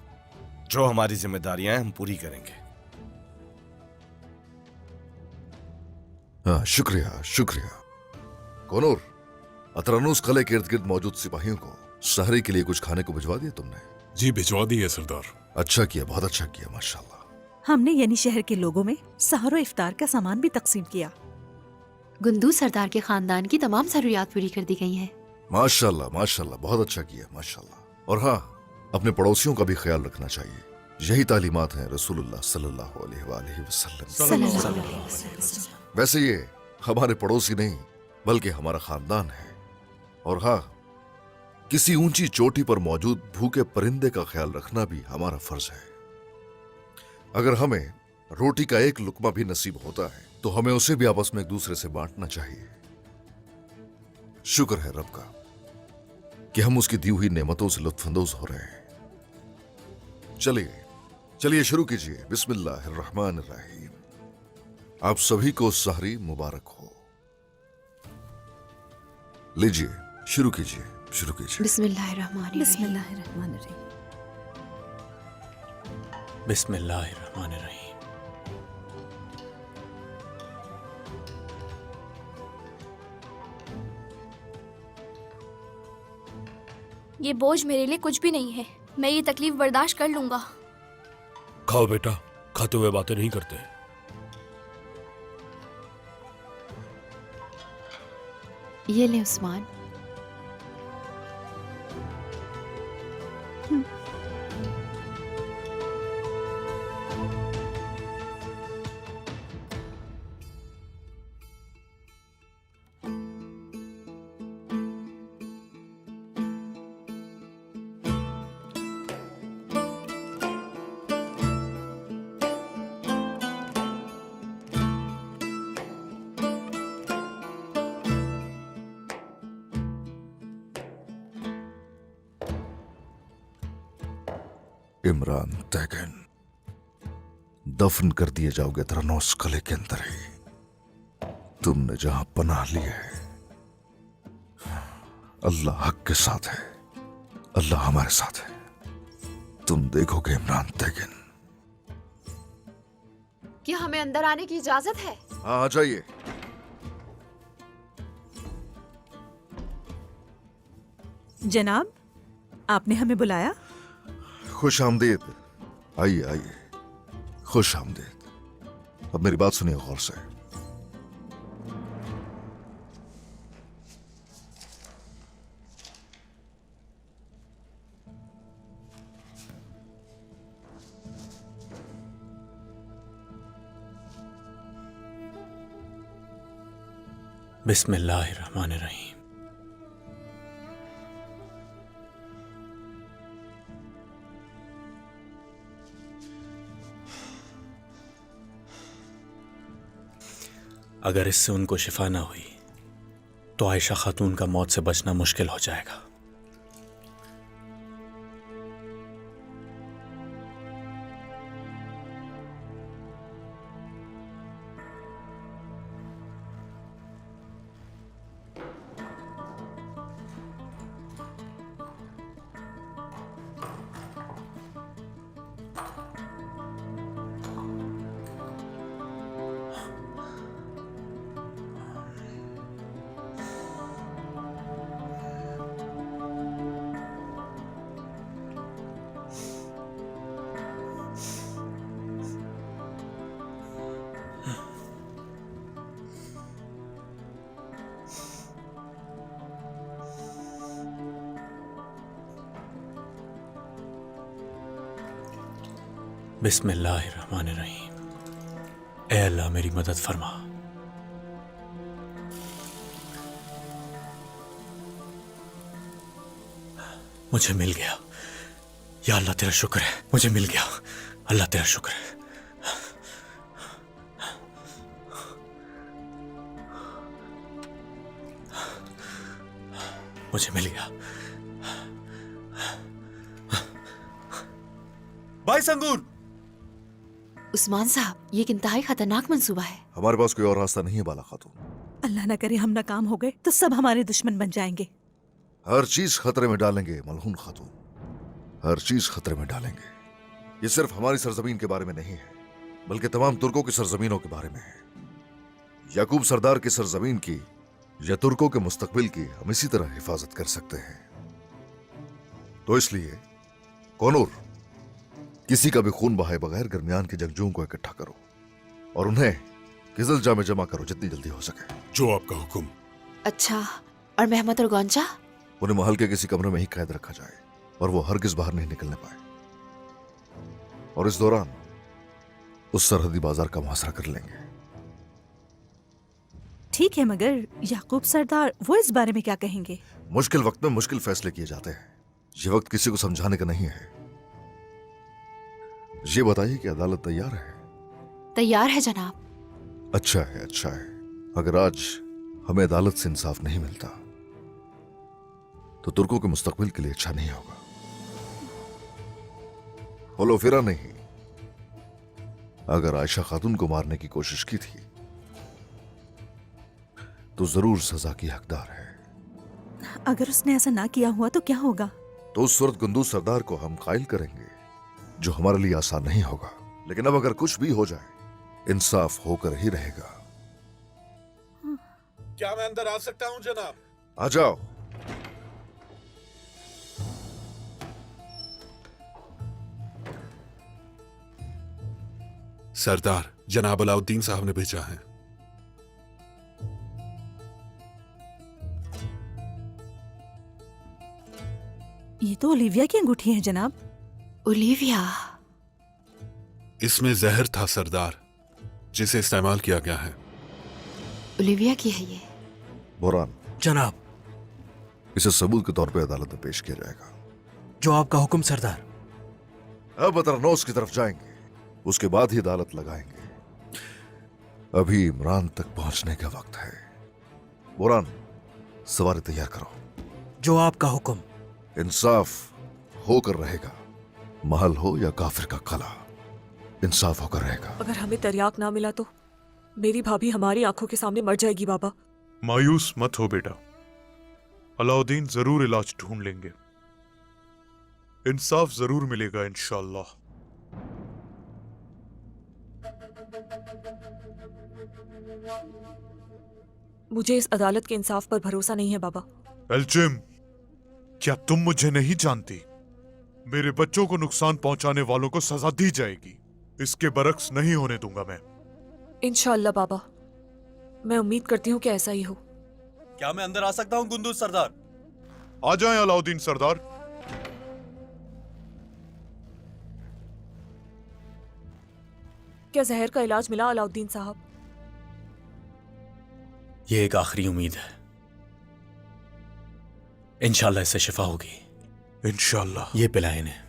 जो हमारी जिम्मेदारियां हैं हम पूरी करेंगे। हाँ, शुक्रिया शुक्रिया। कोनूर, अतरानुस किले के इर्द गिर्द मौजूद सिपाहियों को सहरी के लिए कुछ खाने को भिजवा दिया तुमने? जी भिजवा दिए सरदार। अच्छा किया, बहुत अच्छा किया, माशाल्लाह। हमने यानी शहर के लोगों में सहरो इफ्तार का सामान भी तकसीम किया। गुंदू सरदार के खानदान की तमाम जरूरियात पूरी कर दी गई हैं। माशाल्लाह माशाल्लाह, बहुत अच्छा किया, माशाल्लाह। और हाँ, अपने पड़ोसियों का भी ख्याल रखना चाहिए। यही तालीमात हैं रसूलुल्लाह सल्लल्लाहु अलैहि वसल्लम। वैसे ये हमारे पड़ोसी नहीं बल्कि हमारा खानदान है। और हाँ, किसी ऊंची चोटी पर मौजूद भूखे परिंदे का ख्याल रखना भी हमारा फर्ज है। अगर हमें रोटी का एक लुकमा भी नसीब होता है तो हमें उसे भी आपस में एक दूसरे से बांटना चाहिए। शुक्र है रब का कि हम उसकी दी हुई नेमतों से लुत्फानंदोज हो रहे हैं। चलिए चलिए शुरू कीजिए। बिस्मिल्लाहिर्रहमानिर्रहीम। आप सभी को सहरी मुबारक हो। लीजिए, शुरू कीजिए, शुरू कीजिए। बिस्मिल्लाहिर्रहमानिर्रहीम। बिस्मिल्लाहिर्रहमानिर्रहीम। बिस्मिल्लाहिर्रहमानिर्रहीम। ये बोझ मेरे लिए कुछ भी नहीं है। मैं ये तकलीफ बर्दाश्त कर लूंगा। खाओ बेटा, खाते हुए बातें नहीं करते। ये ले उस्मान। इमरान तैगन, दफन कर दिए जाओगे तरनौस किले के अंदर ही। तुमने जहां पनाह ली है, अल्लाह हक के साथ है, अल्लाह हमारे साथ है। तुम देखोगे इमरान तैगन। क्या हमें अंदर आने की इजाजत है? हाँ, आ जाइए। जनाब, आपने हमें बुलाया? खुश आमदीद। आइए आइए, खुश आमदीद। अब मेरी बात सुनिए गौर से। बिस्मिल्लाहिर्रहमानिर्रहीम। अगर इससे उनको शिफा ना हुई तो आयशा खातून का मौत से बचना मुश्किल हो जाएगा। बिस्मिल्लाहिर्रहमानिर्रहीम। ऐ अल्लाह मेरी मदद फरमा। मुझे मिल गया। या अल्लाह तेरा शुक्र है, मुझे मिल गया। अल्लाह तेरा शुक्र है। मुझे मिल गया। भाई संगूर! उस्मान साहब, ये एक इंतहाई खतरनाक मंसूबा है। हमारे पास कोई और रास्ता नहीं है बाला खातून। अल्लाह न करे हम नाकाम हो गए तो सब हमारे दुश्मन बन जाएंगे। हर चीज खतरे में डालेंगे मलहून खातून, हर चीज खतरे में डालेंगे। ये सिर्फ हमारी सरजमीन के बारे में नहीं है, बल्कि तमाम तुर्कों की सरजमीनों के बारे में है। याकूब सरदार की सरजमीन की या तुर्कों के मुस्तकबिल की हम इसी तरह हिफाजत कर सकते हैं। तो इसलिए कौनूर, किसी का भी खून बहाए बगैर दरमियान के जंगजुओं को इकट्ठा करो और उन्हें किजलजा में जमा करो जितनी जल्दी हो सके। जो आपका हुक्म। अच्छा, और मेहमत और गौंजा? उन्हें महल के किसी कमरे में ही कैद रखा जाए और वो हरगिज बाहर नहीं निकलने पाए। और इस दौरान उस सरहदी बाजार का मुहासरा कर लेंगे। ठीक है, मगर याकूब सरदार वो इस बारे में क्या कहेंगे? मुश्किल वक्त में मुश्किल फैसले किए जाते हैं। ये वक्त किसी को समझाने का नहीं है। ये बताइए कि अदालत तैयार है? तैयार है जनाब। अच्छा है, अच्छा है। अगर आज हमें अदालत से इंसाफ नहीं मिलता तो तुर्कों के मुस्तकबिल के लिए अच्छा नहीं होगा। होलोफिरा नहीं, अगर आयशा खातून को मारने की कोशिश की थी तो जरूर सजा की हकदार है। अगर उसने ऐसा ना किया हुआ तो क्या होगा? तो उस सूरत गुंदूज सरदार को हम कायल करेंगे, जो हमारे लिए आसान नहीं होगा। लेकिन अब अगर कुछ भी हो जाए, इंसाफ होकर ही रहेगा। क्या मैं अंदर आ सकता हूं जनाब? आ जाओ। सरदार, जनाब अलाउद्दीन साहब ने भेजा है। ये तो ओलिविया की अंगूठी है जनाब। ओलिविया? इसमें जहर था सरदार, जिसे इस्तेमाल किया गया है। ओलिविया की है ये। बोरान जनाब, इसे सबूत के तौर पे अदालत में पेश किया जाएगा। जो आपका हुक्म सरदार। अब अतरनोस की तरफ जाएंगे, उसके बाद ही अदालत लगाएंगे। अभी इमरान तक पहुंचने का वक्त है। बोरान, सवारी तैयार करो। जो आपका हुक्म। इंसाफ होकर रहेगा, महल हो या काफिर का कला, इंसाफ होकर रहेगा। अगर हमें तरियाक ना मिला तो मेरी भाभी हमारी आंखों के सामने मर जाएगी। बाबा, मायूस मत हो बेटा, अलाउद्दीन जरूर इलाज ढूंढ लेंगे। इंसाफ जरूर मिलेगा इंशाअल्लाह। मुझे इस अदालत के इंसाफ पर भरोसा नहीं है बाबा। एल्जिम, क्या तुम मुझे नहीं जानती? मेरे बच्चों को नुकसान पहुंचाने वालों को सजा दी जाएगी। इसके बरक्स नहीं होने दूंगा मैं। इंशाअल्लाह बाबा, मैं उम्मीद करती हूँ कि ऐसा ही हो। क्या मैं अंदर आ सकता हूँ गुंदूज सरदार? आ जाएं अलाउद्दीन सरदार। क्या जहर का इलाज मिला अलाउद्दीन साहब? ये एक आखिरी उम्मीद है। इंशाल्लाह इससे शिफा होगी। इंशाल्लाह। ये पिलाएं इन्हें।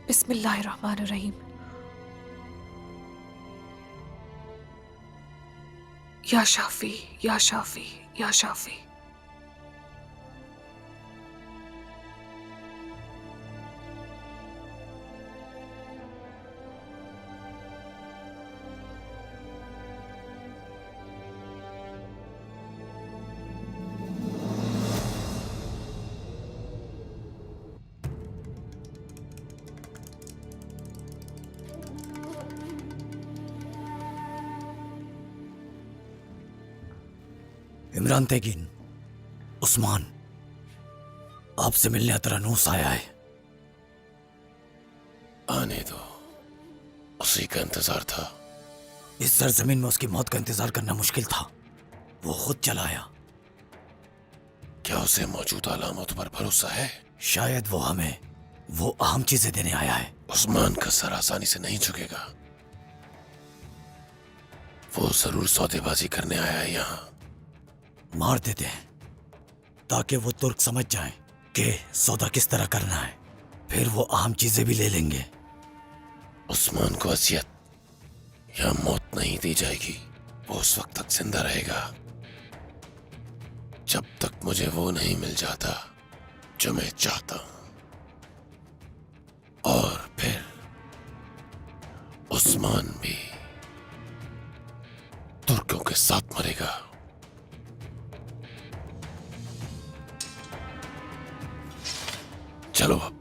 बिस्मिल्लाहिर्रहमानिर्रहीम। या शाफी, या शाफी, या शाफी। इमरान तेगिन, उस्मान, आपसे मिलने अतरानूस आया है। आने दो, उसी का इंतजार था। इस सरजमीन में उसकी मौत का इंतजार करना मुश्किल था, वो खुद चला आया। क्या उसे मौजूदा अलामतों पर भरोसा है? शायद वो हमें वो अहम चीजें देने आया है। उस्मान का सर आसानी से नहीं झुकेगा। वो जरूर सौदेबाजी करने आया है यहाँ। मार देते हैं ताकि वो तुर्क समझ जाएं कि सौदा किस तरह करना है, फिर वो अहम चीजें भी ले लेंगे। उस्मान को अजियत या मौत नहीं दी जाएगी। वो उस वक्त तक जिंदा रहेगा जब तक मुझे वो नहीं मिल जाता जो मैं चाहता हूं, और फिर उस्मान भी तुर्कों के साथ मरेगा। चलो अब।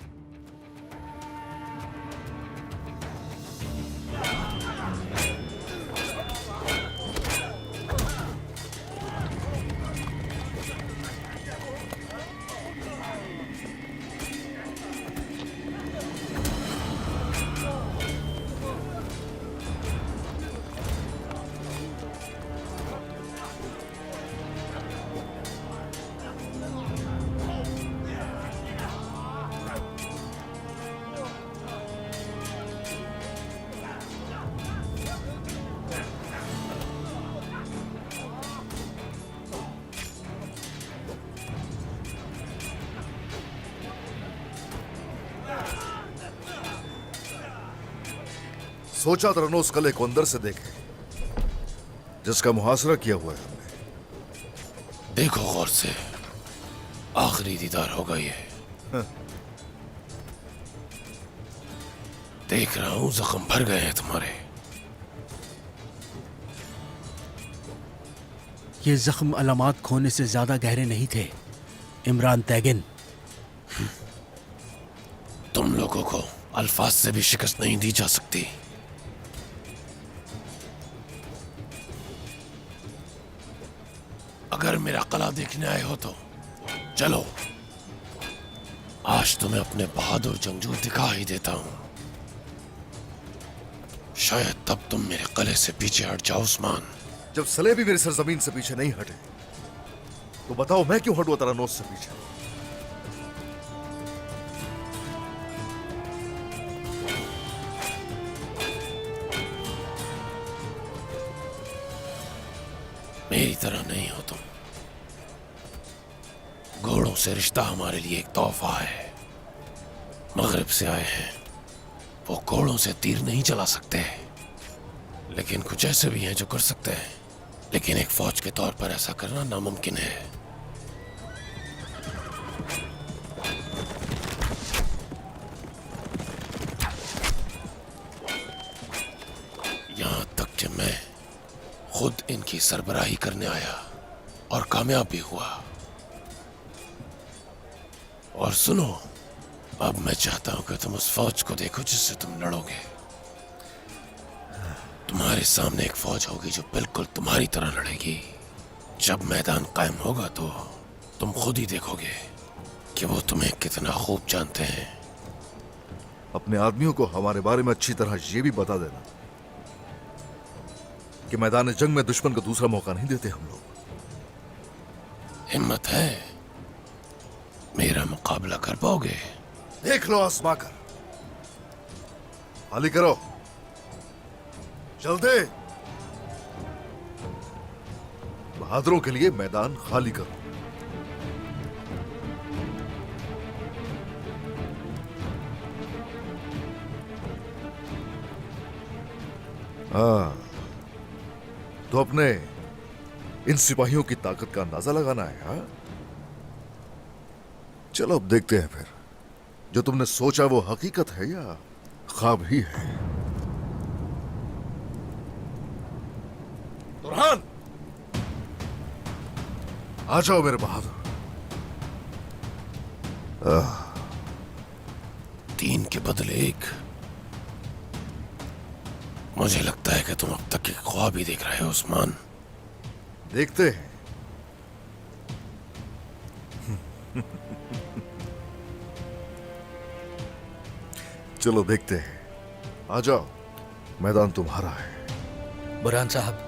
सोचा तरनोस कले को अंदर से देखे, जिसका मुहासरा किया हुआ है हमने। देखो गौर से, आखिरी दीदार होगा ये। देख रहा हूं जख्म भर गए हैं तुम्हारे। ये जख्म अलामात खोने से ज्यादा गहरे नहीं थे इमरान तैगिन। तुम लोगों को अल्फाज से भी शिकस्त नहीं दी जा सकती। अगर मेरा कला देखने आए हो तो चलो, आज तुम्हें अपने बहादुर जंगजू दिखा ही देता हूं। शायद तब तुम मेरे कले से पीछे हट जाओ उस्मान। जब सलेबी मेरी सरजमीन से पीछे नहीं हटे, तो बताओ मैं क्यों हटूं तरनोस से पीछे? मेरी तरह नहीं हो तुम। घोड़ों से रिश्ता हमारे लिए एक तोहफा है। मगरिब से आए हैं, वो घोड़ों से तीर नहीं चला सकते, लेकिन कुछ ऐसे भी हैं जो कर सकते हैं। लेकिन एक फौज के तौर पर ऐसा करना नामुमकिन है। यहां तक कि मैं खुद इनकी सरबराही करने आया और कामयाब भी हुआ। और सुनो, अब मैं चाहता हूं कि तुम उस फौज को देखो जिससे तुम लड़ोगे। तुम्हारे सामने एक फौज होगी जो बिल्कुल तुम्हारी तरह लड़ेगी। जब मैदान कायम होगा तो तुम खुद ही देखोगे कि वो तुम्हें कितना खूब जानते हैं। अपने आदमियों को हमारे बारे में अच्छी तरह ये भी बता देना कि मैदान जंग में दुश्मन को दूसरा मौका नहीं देते हम लोग। हिम्मत है? मेरा मुकाबला कर पाओगे? देख लो आसमा कर, खाली करो, जल्दी। बहादुरों के लिए मैदान खाली करो। हाँ, तो अपने इन सिपाहियों की ताकत का अंदाजा लगाना है। हाँ, चलो अब देखते हैं फिर, जो तुमने सोचा वो हकीकत है या ख्वाब ही है। तुरहान, आ जाओ मेरे बहादुर। 3 के बदले 1। मुझे लगता है कि तुम अब तक एक ख्वाब ही देख रहे हो उस्मान। देखते हैं। चलो देखते हैं। आ जाओ, मैदान तुम्हारा है। बुरहान साहब,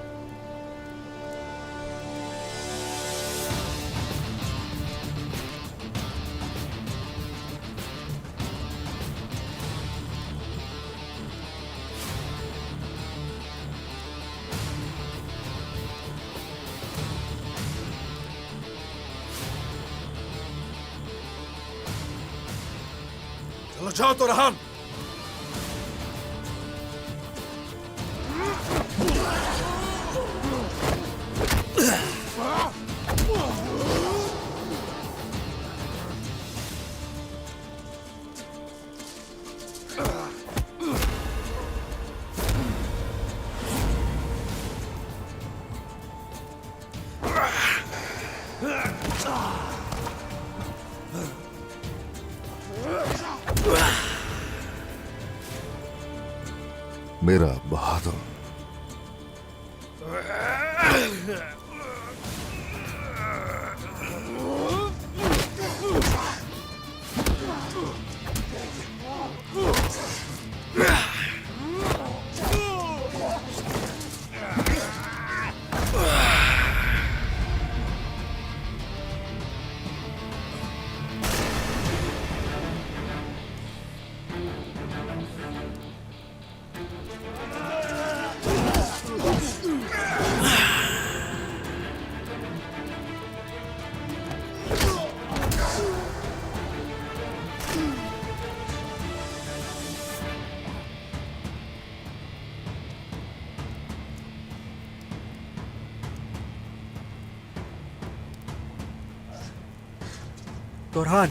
चलो जाओ तुरहान। मेरा बहादुर। तोरहान,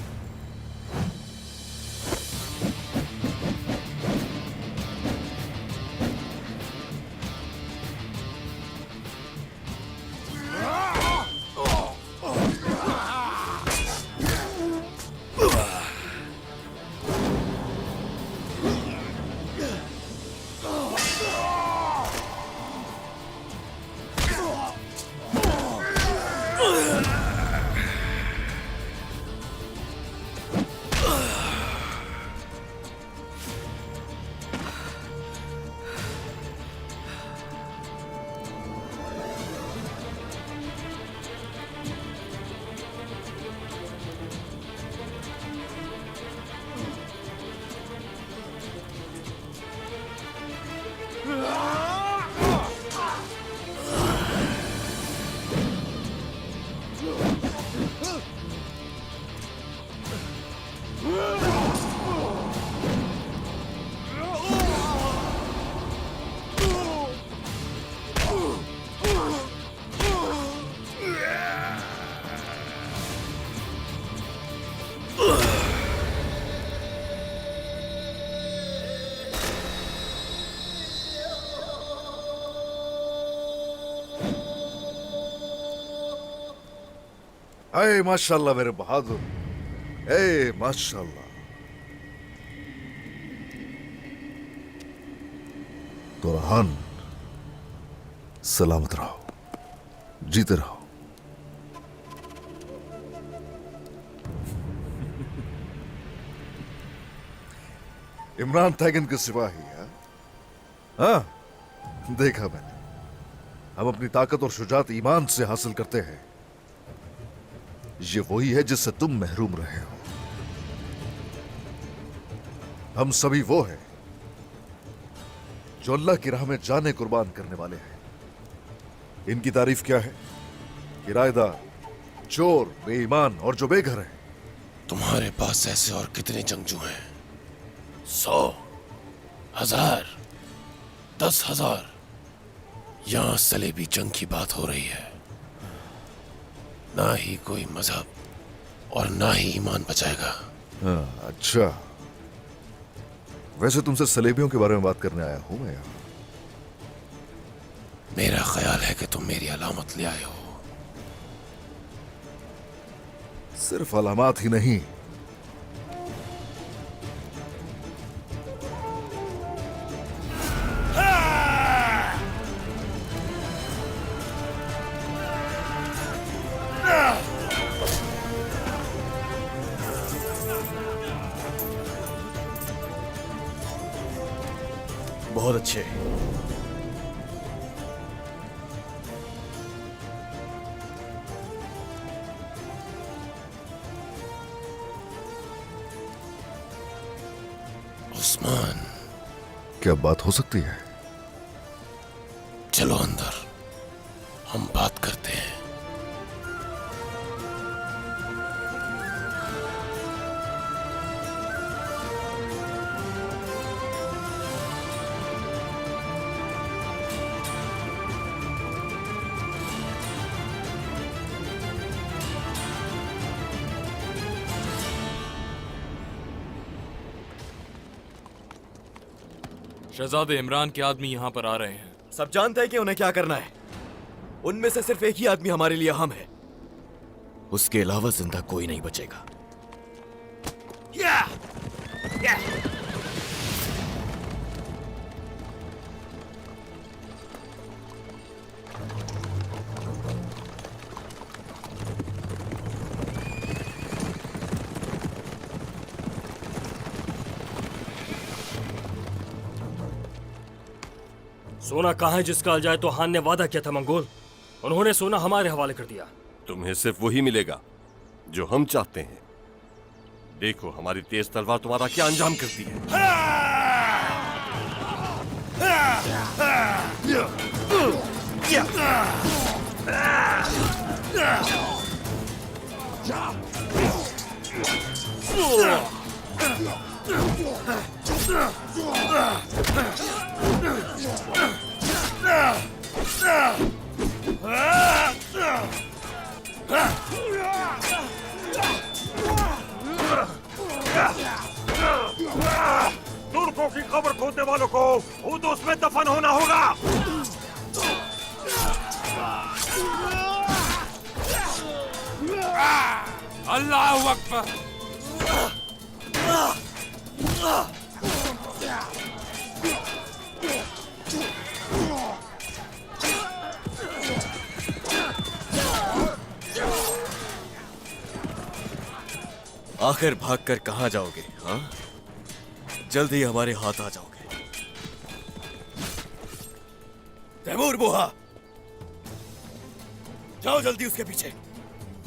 अरे माशाल्लाह मेरे बहादुर, ए माशाल्लाह। तोरहान, सलामत रहो, जीते रहो। इमरान तैगन के सिपाही, हाँ, देखा मैंने। हम अपनी ताकत और शुजात ईमान से हासिल करते हैं। ये वही है जिससे तुम महरूम रहे हो। हम सभी वो हैं जो अल्लाह की राह में जाने कुर्बान करने वाले हैं। इनकी तारीफ क्या है? किराएदार, चोर, बेईमान और जो बेघर है। तुम्हारे पास ऐसे और कितने जंगजू हैं? 100, 1000, 10,000। यहां सलेबी जंग की बात हो रही है। ना ही कोई मजहब और ना ही ईमान बचाएगा। हाँ, अच्छा। वैसे तुमसे सलेबियों के बारे में बात करने आया हूं मैं यहाँ। मेरा ख्याल है कि तुम मेरी अलामत ले आए हो। सिर्फ अलामात ही नहीं, बहुत अच्छे। उस्मान, क्या बात हो सकती है? चलो अंदर, हम बात करते हैं। शहजादे इमरान के आदमी यहाँ पर आ रहे हैं। सब जानते हैं कि उन्हें क्या करना है। उनमें से सिर्फ एक ही आदमी हमारे लिए अहम है। उसके अलावा जिंदा कोई नहीं बचेगा। सोना कहाँ है जिसका अलजाए तो हान ने वादा किया था मंगोल। उन्होंने सोना हमारे हवाले कर दिया। तुम्हें सिर्फ वही मिलेगा जो हम चाहते हैं। देखो हमारी तेज तलवार तुम्हारा क्या अंजाम करती है। तुर्कों की खबर खोदने वालों को खुद उसमें दफन होना होगा। अल्लाह अकबर। आखिर भागकर कहां जाओगे? हाँ, जल्द ही हमारे हाथ आ जाओगे। तैमूर बुहा, जाओ जल्दी उसके पीछे।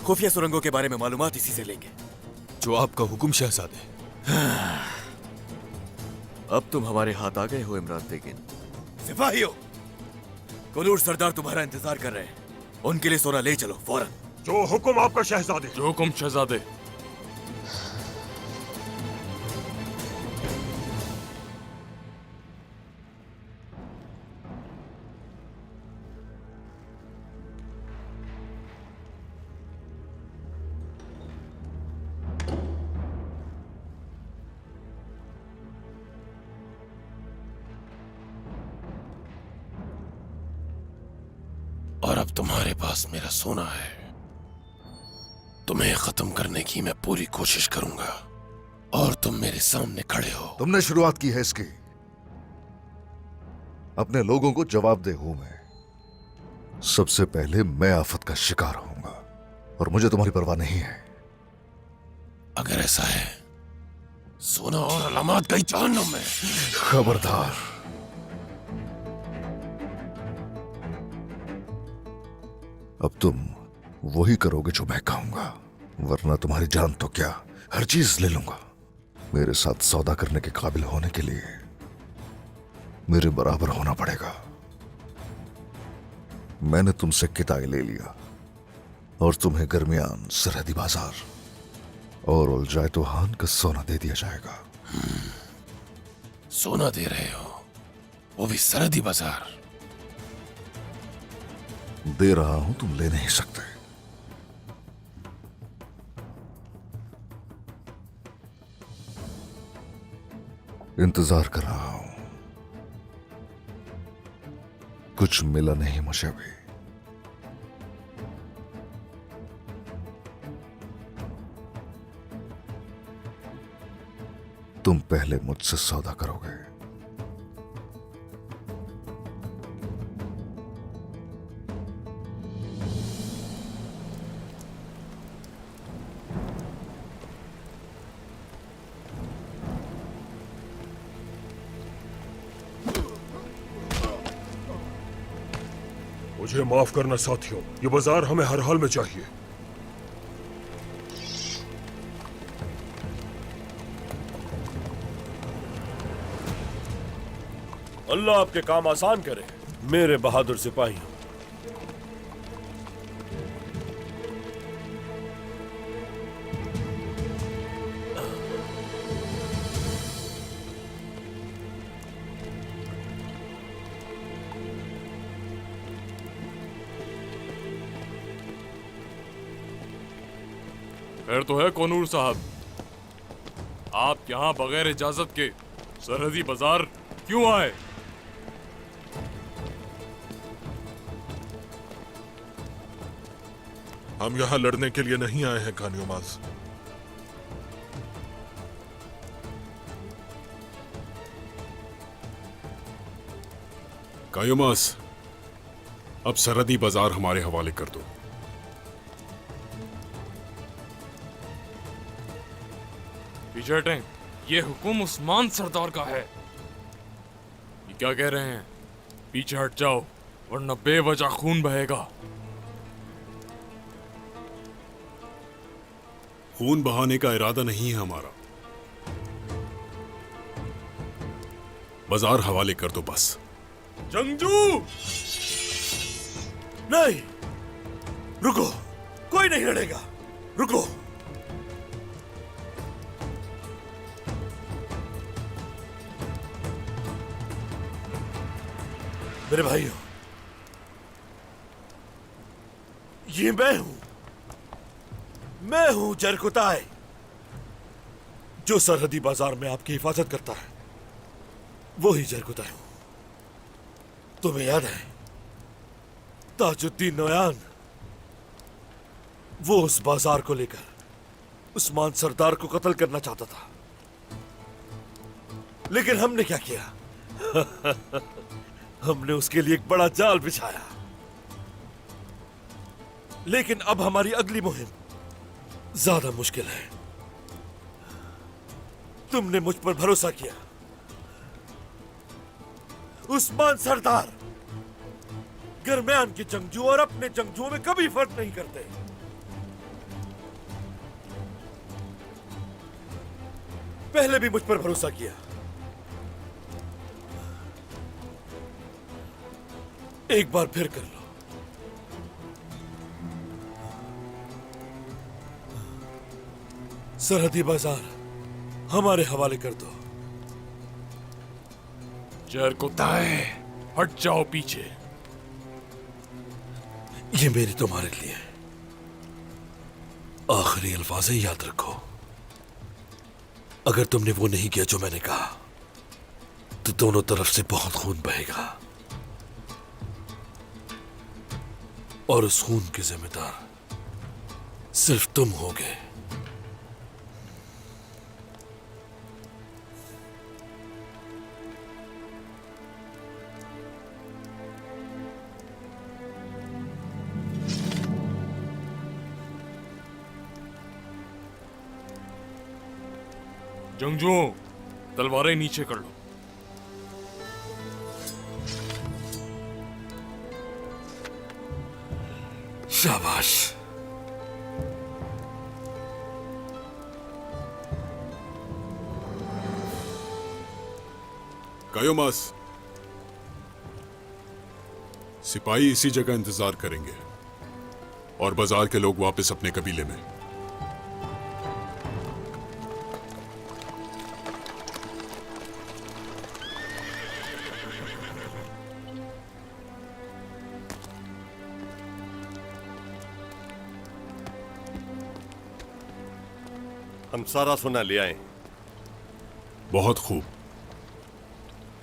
खुफिया सुरंगों के बारे में मालूमात इसी से लेंगे। जो आपका हुक्म शहजादे। अब तुम हमारे हाथ आ गए हो इमरान तेगिन। सिपाहियों, कोनूर सरदार तुम्हारा इंतजार कर रहे हैं। उनके लिए सोना ले चलो फौरन। जो हुक्म आपका शहजादे। जो हुक्म शहजादे। और अब तुम्हारे पास मेरा सोना है। तुम्हें खत्म करने की मैं पूरी कोशिश करूंगा और तुम मेरे सामने खड़े हो। तुमने शुरुआत की है इसकी। अपने लोगों को जवाब दे हूं मैं। सबसे पहले मैं आफत का शिकार होऊंगा और मुझे तुम्हारी परवाह नहीं है। अगर ऐसा है, सोना और अलामत गई जहन्नुम में। खबरदार। अब तुम वही करोगे जो मैं कहूंगा, वरना तुम्हारी जान तो क्या हर चीज ले लूंगा। मेरे साथ सौदा करने के काबिल होने के लिए मेरे बराबर होना पड़ेगा। मैंने तुमसे किताई ले लिया और तुम्हें दरमियान सरहदी बाजार और उलझाए तो हान का सोना दे दिया जाएगा। सोना दे रहे हो, वो भी सरहदी बाजार। दे रहा हूं, तुम ले नहीं सकते। इंतजार कर रहा हूं, कुछ मिला नहीं मुझे भी। तुम पहले मुझसे सौदा करोगे। मुझे माफ करना साथियों, ये बाजार हमें हर हाल में चाहिए। अल्लाह आपके काम आसान करे मेरे बहादुर सिपाही। खैर तो है कोनूर साहब, आप यहाँ बगैर इजाजत के सरहदी बाजार क्यों आए? हम यहाँ लड़ने के लिए नहीं आए हैं कानियोमाज। कायोमास, अब सरहदी बाजार हमारे हवाले कर दो। विजय टैंक, ये हुक्म उस्मान सरदार का है। ये क्या कह रहे हैं? पीछे हट जाओ वरना बेवजह खून बहेगा। खून बहाने का इरादा नहीं है हमारा। बाजार हवाले कर दो बस। जंगजू नहीं, रुको, कोई नहीं लड़ेगा, रुको। मेरे भाइयों, ये मैं हूं जरकुताई, जो सरहदी बाजार में आपकी हिफाजत करता है। वो ही जरकुताई हूं। तुम्हें याद है ताजुद्दीन नोयान, वो उस बाजार को लेकर उस्मान सरदार को कत्ल करना चाहता था, लेकिन हमने क्या किया? हमने उसके लिए एक बड़ा जाल बिछाया। लेकिन अब हमारी अगली मुहिम ज्यादा मुश्किल है। तुमने मुझ पर भरोसा किया। उस्मान सरदार गरम्यान के जंगजू और अपने जंगजुओं में कभी फर्क नहीं करते। पहले भी मुझ पर भरोसा किया। एक बार फिर कर लो। सरहदी बाजार हमारे हवाले कर दो। जरकुताई, हट जाओ पीछे। ये मेरी तुम्हारे लिए आखिरी अल्फाज है, याद रखो। अगर तुमने वो नहीं किया जो मैंने कहा, तो दोनों तरफ से बहुत खून बहेगा, और उस खून के जिम्मेदार सिर्फ तुम होगे। जंगजुओं, तलवारें नीचे कर लो। शाबाश। कायोमास, सिपाही इसी जगह इंतजार करेंगे और बाजार के लोग वापस अपने कबीले में। हम सारा सोना ले आए। बहुत खूब।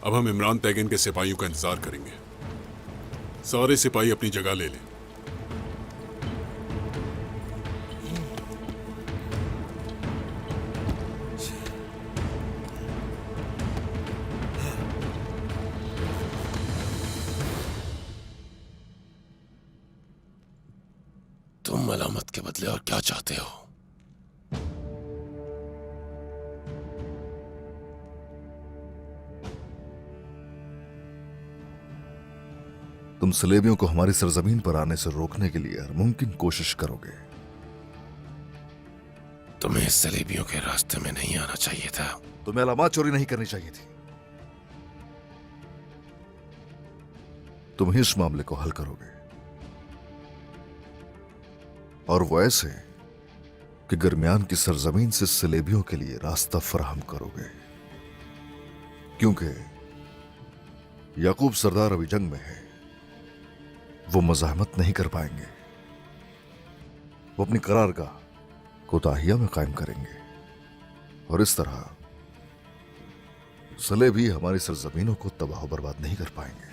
अब हम इमरान तैगिन के सिपाहियों का इंतजार करेंगे। सारे सिपाही अपनी जगह ले लें। तुम मलामत के बदले और क्या चाहते हो? तुम सलेबियों को हमारी सरजमीन पर आने से रोकने के लिए हर मुमकिन कोशिश करोगे। तुम्हें सलेबियों के रास्ते में नहीं आना चाहिए था। तुम्हें अलामात चोरी नहीं करनी चाहिए थी। तुम ही इस मामले को हल करोगे, और वो ऐसे कि गरम्यान की सरजमीन से सलेबियों के लिए रास्ता फराहम करोगे, क्योंकि याकूब सरदार अभी जंग में है। वो मज़ाहमत नहीं कर पाएंगे। वो अपनी करारगाह कोताहिया में कायम करेंगे, और इस तरह सलेबी हमारी सरजमीनों को तबाह बर्बाद नहीं कर पाएंगे।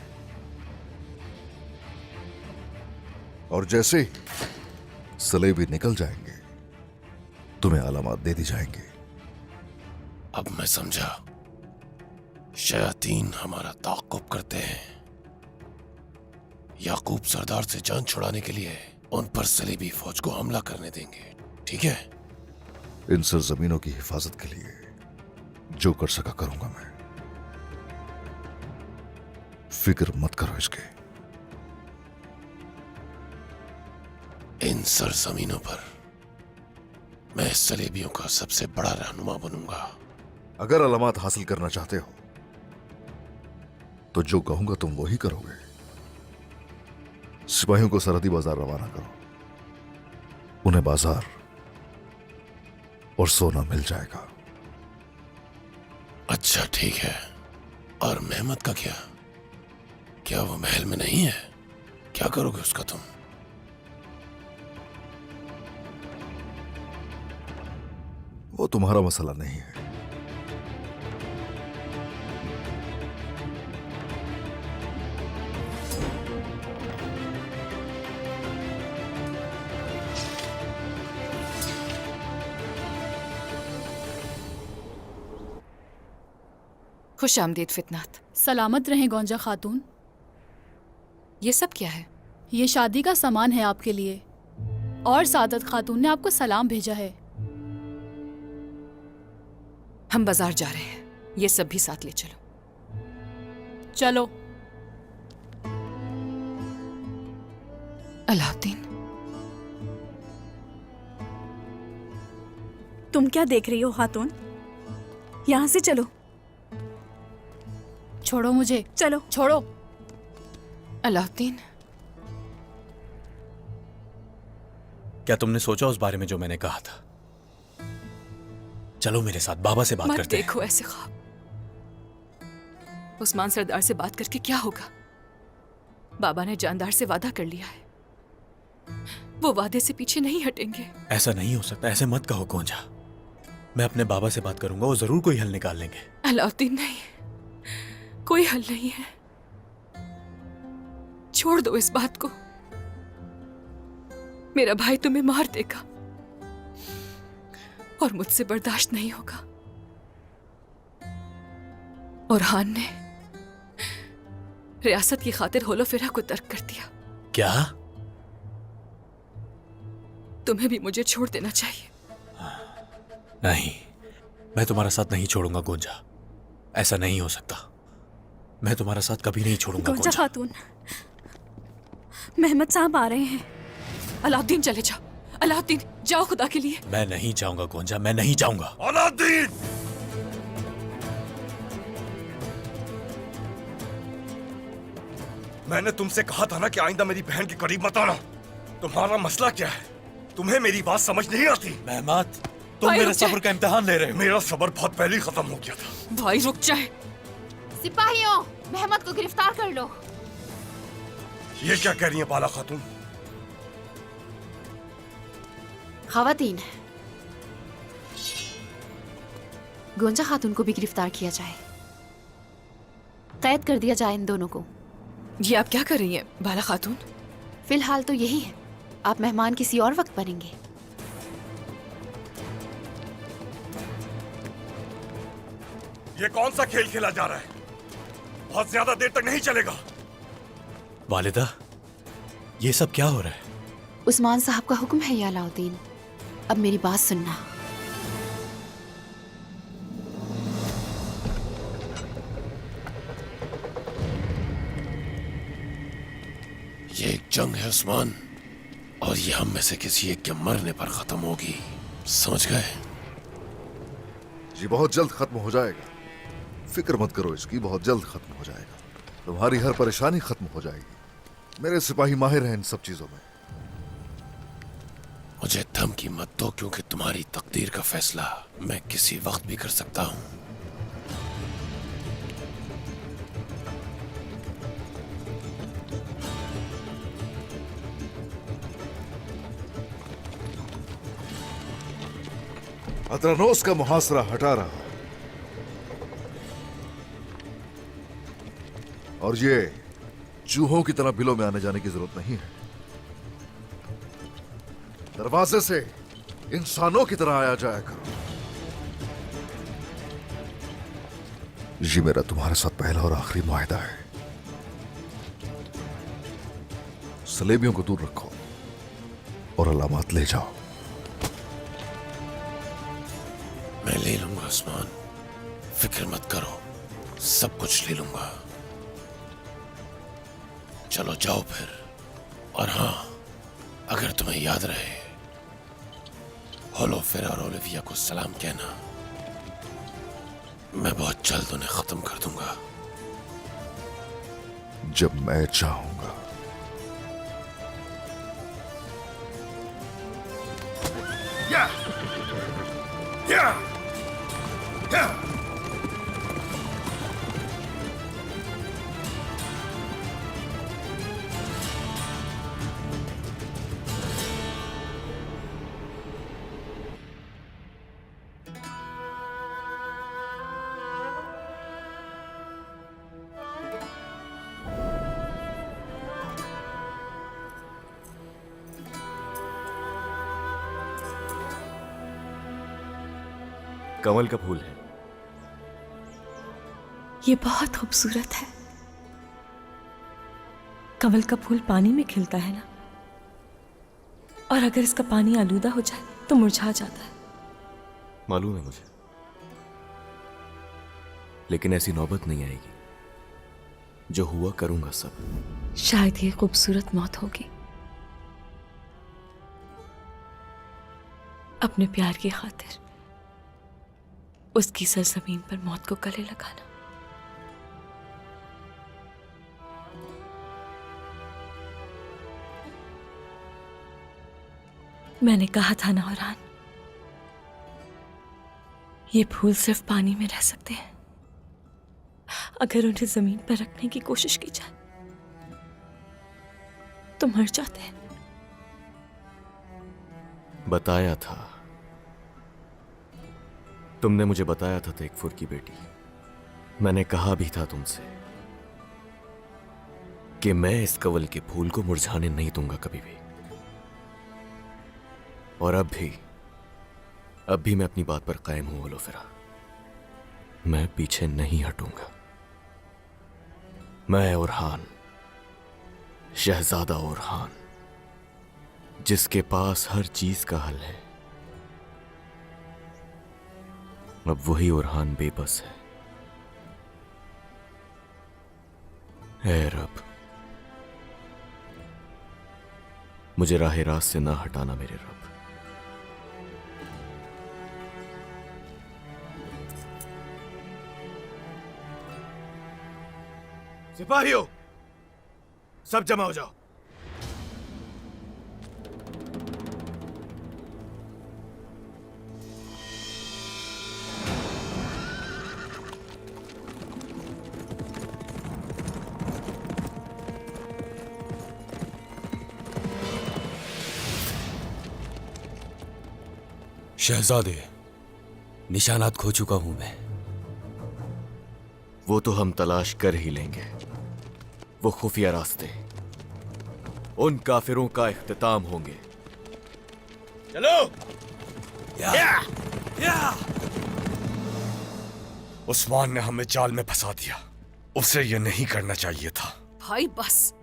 और जैसे ही सलेबी निकल जाएंगे, तुम्हें अलामात दे दी जाएंगे। अब मैं समझा। शयातीन हमारा ताक़ुब करते हैं। याकूब सरदार से जान छुड़ाने के लिए उन पर सलीबी फौज को हमला करने देंगे, ठीक है? इन सरजमीनों की हिफाजत के लिए जो कर सका करूंगा मैं। फिक्र मत करो इसके। इन सरजमीनों पर मैं सलेबियों का सबसे बड़ा रहनुमा बनूंगा। अगर अलामात हासिल करना चाहते हो तो जो कहूंगा तुम वही करोगे। सिपाहियों को सरहदी बाजार रवाना करो, उन्हें बाजार और सोना मिल जाएगा। अच्छा ठीक है, और मेहमत का क्या? क्या वो महल में नहीं है? क्या करोगे उसका तुम? वो तुम्हारा मसला नहीं है। खुश आमदीद फितनात। सलामत रहें गौंजा खातून। ये सब क्या है? ये शादी का सामान है आपके लिए, और सादत खातून ने आपको सलाम भेजा है। हम बाजार जा रहे हैं, ये सब भी साथ ले चलो। चलो। अलाउद्दीन, तुम क्या देख रही हो खातून? यहाँ से चलो। छोड़ो मुझे। चलो। छोड़ो। अलाउद्दीन, क्या तुमने सोचा उस बारे में जो मैंने कहा था? चलो मेरे साथ, बाबा से बात मत करते हैं। देखो ऐसे ख्वाब। उस्मान सरदार से बात करके क्या होगा? बाबा ने जानदार से वादा कर लिया है, वो वादे से पीछे नहीं हटेंगे। ऐसा नहीं हो सकता, ऐसे मत कहो गोंजा। मैं अपने बाबा से बात करूंगा, वो जरूर कोई हल निकाल लेंगे। अलाउद्दीन नहीं, कोई हल नहीं है। छोड़ दो इस बात को। मेरा भाई तुम्हें मार देगा और मुझसे बर्दाश्त नहीं होगा। और हान ने रियासत की खातिर होलोफेरा को तर्क कर दिया। क्या? तुम्हें भी मुझे छोड़ देना चाहिए। नहीं, मैं तुम्हारा साथ नहीं छोड़ूंगा गोंजा। ऐसा नहीं हो सकता। मैं तुम्हारा साथ कभी नहीं छोड़ूंगा गोंजा खातून, मेहमद साहब आ रहे हैं। अलाउद्दीन चले जाओ। अलाउद्दीन जाओ, खुदा के लिए। मैं नहीं जाऊंगा गोंजा, मैं नहीं जाऊंगा। अलाउद्दीन! मैंने तुमसे कहा था ना कि आइंदा मेरी बहन के करीब मत आना। तुम्हारा मसला क्या है? तुम्हें मेरी बात समझ नहीं आती। मेहमद, तुम मेरे सब्र का इम्तिहान ले रहे हो। मेरा सब्र बहुत पहले ही खत्म हो गया था। भाई रुक जाए। सिपाहियों, मेहमद को गिरफ्तार कर लो। ये क्या कह रही है बाला खातून? खवातीन, गोंजा खातून को भी गिरफ्तार किया जाए, कैद कर दिया जाए इन दोनों को। ये आप क्या कर रही हैं बाला खातून? फिलहाल तो यही है, आप मेहमान किसी और वक्त बनेंगे। ये कौन सा खेल खेला जा रहा है? बहुत ज्यादा देर तक नहीं चलेगा। वालिदा, ये सब क्या हो रहा है? उस्मान साहब का हुक्म है या अलाउद्दीन, अब मेरी बात सुनना। ये एक जंग है उस्मान, और ये हम में से किसी एक के मरने पर खत्म होगी। समझ गए? जी बहुत जल्द खत्म हो जाएगा। फिक्र मत करो इसकी, बहुत जल्द खत्म हो जाएगा। तुम्हारी हर परेशानी खत्म हो जाएगी। मेरे सिपाही माहिर हैं इन सब चीजों में। मुझे धमकी मत दो, क्योंकि तुम्हारी तकदीर का फैसला मैं किसी वक्त भी कर सकता हूं। अतरानोस का मुहासरा हटा रहा, और ये चूहों की तरह बिलों में आने जाने की जरूरत नहीं है। दरवाजे से इंसानों की तरह आया जाया करो। ये मेरा तुम्हारे साथ पहला और आखिरी मुआहदा है। सलेबियों को दूर रखो और अलामात ले जाओ। मैं ले लूंगा उस्मान, फिक्र मत करो, सब कुछ ले लूंगा। चलो जाओ फिर। और हाँ, अगर तुम्हें याद रहे, होलोफेरा और ओलिविया को सलाम कहना। मैं बहुत जल्द उन्हें खत्म कर दूंगा। जब मैं चाहूंगा। कमल का फूल है। ये बहुत खूबसूरत है। कमल का फूल पानी में खिलता है ना, और अगर इसका पानी आलूदा हो जाए तो मुरझा जाता है। मालूम है मुझे, लेकिन ऐसी नौबत नहीं आएगी। जो हुआ करूंगा सब। शायद ये खूबसूरत मौत होगी, अपने प्यार की खातिर उसकी सरजमीन पर मौत को गले लगाना। मैंने कहा था ना औरान, ये फूल सिर्फ पानी में रह सकते हैं। अगर उन्हें जमीन पर रखने की कोशिश की जाए तो मर जाते हैं। बताया था, तुमने मुझे बताया था तेकफुर की बेटी। मैंने कहा भी था तुमसे कि मैं इस कवल के फूल को मुरझाने नहीं दूंगा कभी भी। और अब भी मैं अपनी बात पर कायम हूं होलोफेरा। मैं पीछे नहीं हटूंगा। मैं ओरहान, शहजादा ओरहान, जिसके पास हर चीज का हल है, अब वही ओरहान बेबस है। ऐ रब, मुझे राह रास्त से ना हटाना मेरे रब। सिपाहियों, सब जमा हो जाओ। शहजादे, निशानात खो चुका हूं मैं। वो तो हम तलाश कर ही लेंगे। वो खुफिया रास्ते उन काफिरों का इख्तिताम होंगे। चलो। उस्मान ने हमें जाल में फंसा दिया। उसे ये नहीं करना चाहिए था। भाई बस,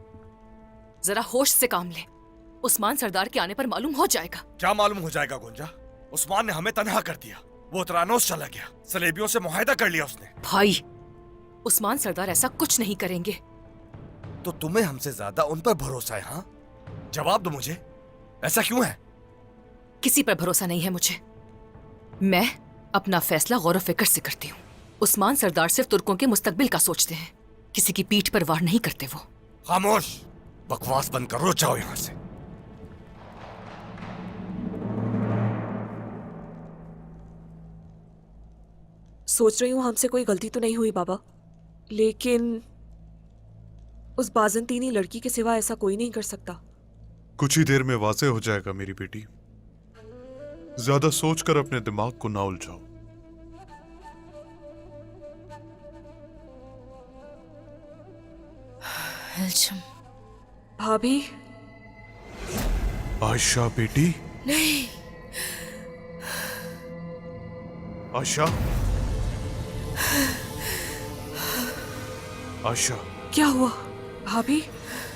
जरा होश से काम ले। उस्मान सरदार के आने पर मालूम हो जाएगा। क्या मालूम हो जाएगा गुंजा? उस्मान ने हमें तन्हा कर दिया। वो तरानोस चला गया। सलेबियों से मुआहदा कर लिया उसने। भाई, उस्मान सरदार ऐसा कुछ नहीं करेंगे। तो तुम्हें हमसे ज्यादा उन पर भरोसा है? हाँ, जवाब दो मुझे, ऐसा क्यों है? किसी पर भरोसा नहीं है मुझे। मैं अपना फैसला गौर फिक्र से करती हूँ। उस्मान सरदार सिर्फ तुर्कों के मुस्तकबिल का सोचते हैं, किसी की पीठ पर वार नहीं करते वो। खामोश, बकवास बंद करो, जाओ यहां से। सोच रही हूँ हमसे कोई गलती तो नहीं हुई बाबा, लेकिन उस बाजंतीनी लड़की के सिवा ऐसा कोई नहीं कर सकता। कुछ ही देर में वाज़ेह हो जाएगा मेरी बेटी। ज्यादा सोचकर अपने दिमाग को ना उलझाओ। भाभी। आयशा बेटी। नहीं। आयशा। आयशा। क्या हुआ? भाभी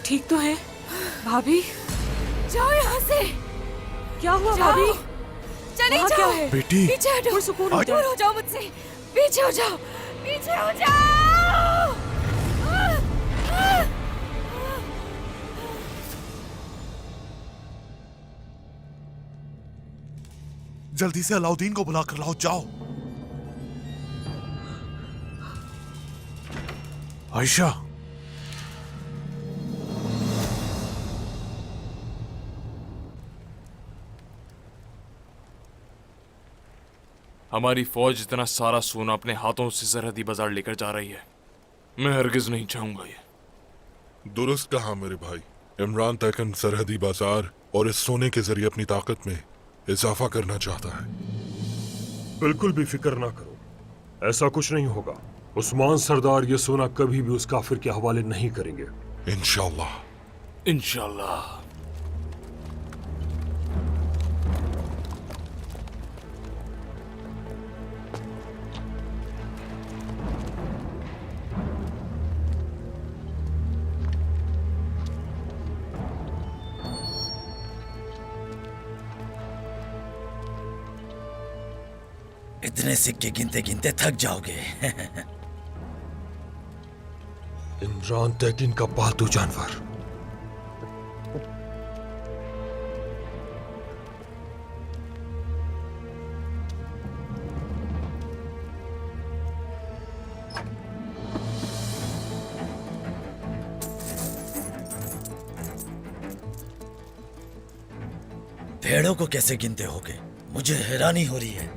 ठीक तो है? भाभी जाओ यहाँ से। क्या हुआ जाओ। भाभी? चले वहाँ जाओ। क्या है? बेटी। पीछे हटो। सुकून दूर हो जाओ मुझसे। पीछे हो जाओ। पीछे हो जाओ। जल्दी से अलाउद्दीन को बुला कर लाओ, जाओ। आयशा, हमारी फौज इतना सारा सोना अपने हाथों से सरहदी बाजार लेकर जा रही है। मैं हरगिज नहीं चाहूंगा ये। दुरुस्त कहा मेरे भाई। इमरान तैकन सरहदी बाजार और इस सोने के जरिए अपनी ताकत में इजाफा करना चाहता है। बिल्कुल भी फिक्र ना करो, ऐसा कुछ नहीं होगा। उस्मान सरदार ये सोना कभी भी उस काफिर के हवाले नहीं करेंगे। इंशाल्लाह। इंशाल्लाह। इतने सिक्के गिनते गिनते थक जाओगे। इमरान तैकीन का पालतू जानवर। भेड़ों को कैसे गिनते होगे? मुझे हैरानी हो रही है।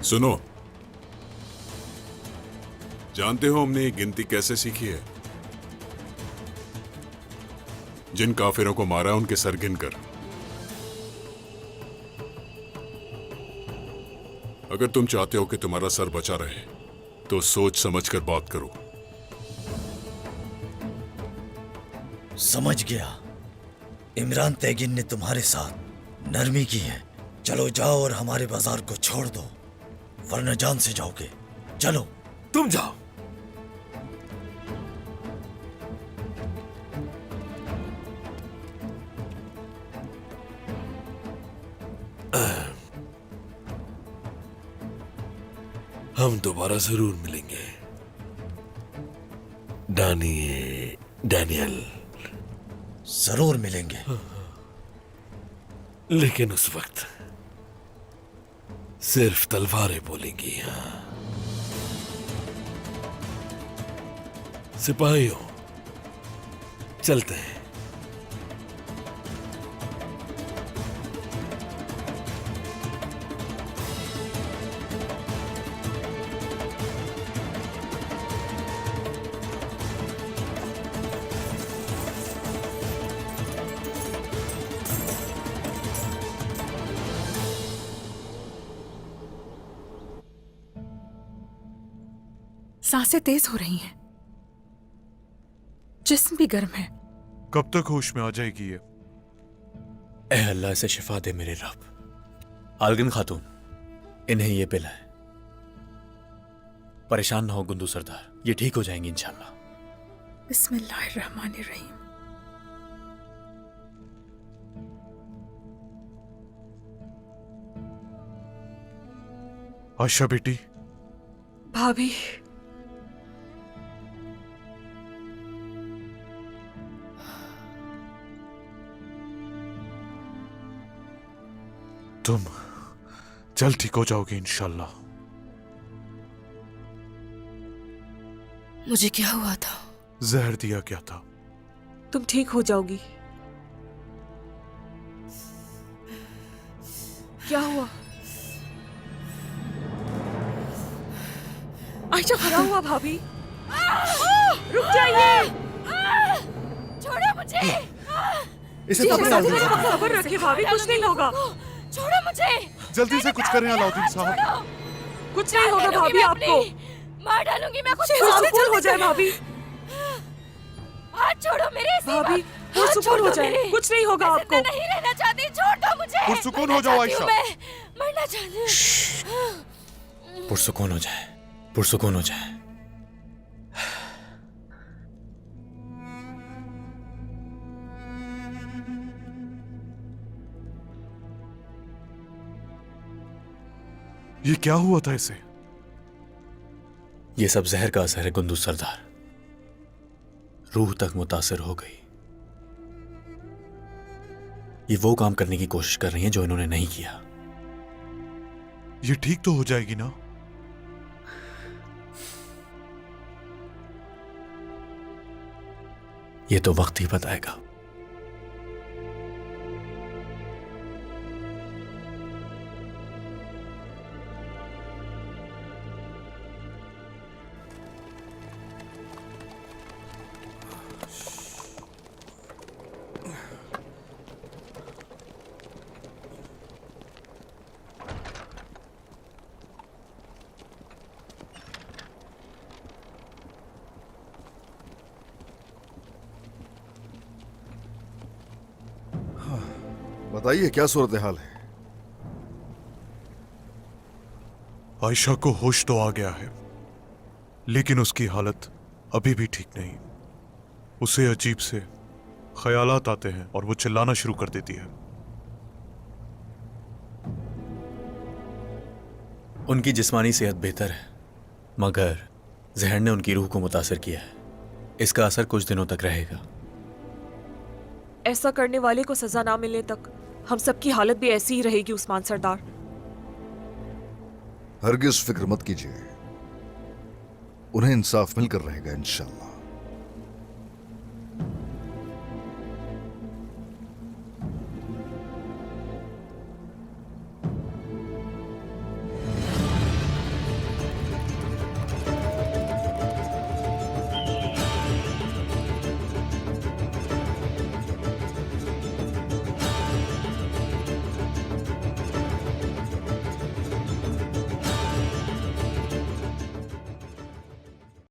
सुनो, जानते हो हमने ये गिनती कैसे सीखी है? जिन काफिरों को मारा उनके सर गिनकर। अगर तुम चाहते हो कि तुम्हारा सर बचा रहे तो सोच समझकर बात करो। समझ गया। इमरान तैगिन ने तुम्हारे साथ नरमी की है। चलो जाओ और हमारे बाजार को छोड़ दो, वरना जान से जाओगे। चलो। तुम जाओ। हम दोबारा जरूर मिलेंगे डैनियल। जरूर मिलेंगे। लेकिन उस वक्त सिर्फ तलवारें बोलेंगी। सिपाहियों, चलते हैं। सांसें तेज हो रही हैं, जिस्म भी गर्म है। कब तक होश में आ जाएगी ये? ए अल्लाह, इसे शिफा दे मेरे रब। आलगिन खातून, इन्हें ये पिलाए। परेशान ना हो गुंदू सरदार, ये ठीक हो जाएंगे इंशाल्लाह। बिस्मिल्लाहिर्रहमानिर्रहीम। आयशा बेटी। भाभी, तुम जल्द ठीक हो जाओगे इंशाल्लाह। मुझे क्या हुआ था? जहर दिया क्या था? तुम ठीक हो जाओगी। क्या हुआ? आयशा, खड़ा हुआ भाभी। रुक जाइए। छोड़ो मुझे। इसे सब्र रखिए भाभी, कुछ नहीं होगा। छोड़ो मुझे। जल्दी से कुछ करें अलाउद्दीन साहब। कुछ नहीं होगा भाभी आपको। मार डालूंगी मैं खुद। सुकून हो जाए भाभी। हाथ छोड़ो मेरे। भाभी, सुकून हो जाए, कुछ नहीं होगा आपको। नहीं रहना चाहती, छोड़ दो मुझे। पुरसुकून हो जाओ आयशा। मरना चाहती हूँ। पुरसुकून हो जाए, पुरसुकून हो जाए। ये क्या हुआ था इसे? ये सब जहर का असर है गुंदू सरदार। रूह तक मुतासिर हो गई। ये वो काम करने की कोशिश कर रही हैं जो इन्होंने नहीं किया। ये ठीक तो हो जाएगी ना? ये तो वक्त ही बताएगा। बताइए क्या सूरत हाल है? आयशा को होश तो आ गया है, लेकिन उसकी हालत अभी भी ठीक नहीं। उसे अजीब से ख्यालात आते हैं और वो चिल्लाना शुरू कर देती है। उनकी जिस्मानी सेहत बेहतर है, मगर जहर ने उनकी रूह को मुतासिर किया है। इसका असर कुछ दिनों तक रहेगा। ऐसा करने वाले को सजा ना मिलने तक हम सबकी हालत भी ऐसी ही रहेगी उस्मान सरदार। हरगिज फिक्र मत कीजिए, उन्हें इंसाफ मिलकर रहेगा इंशाअल्लाह।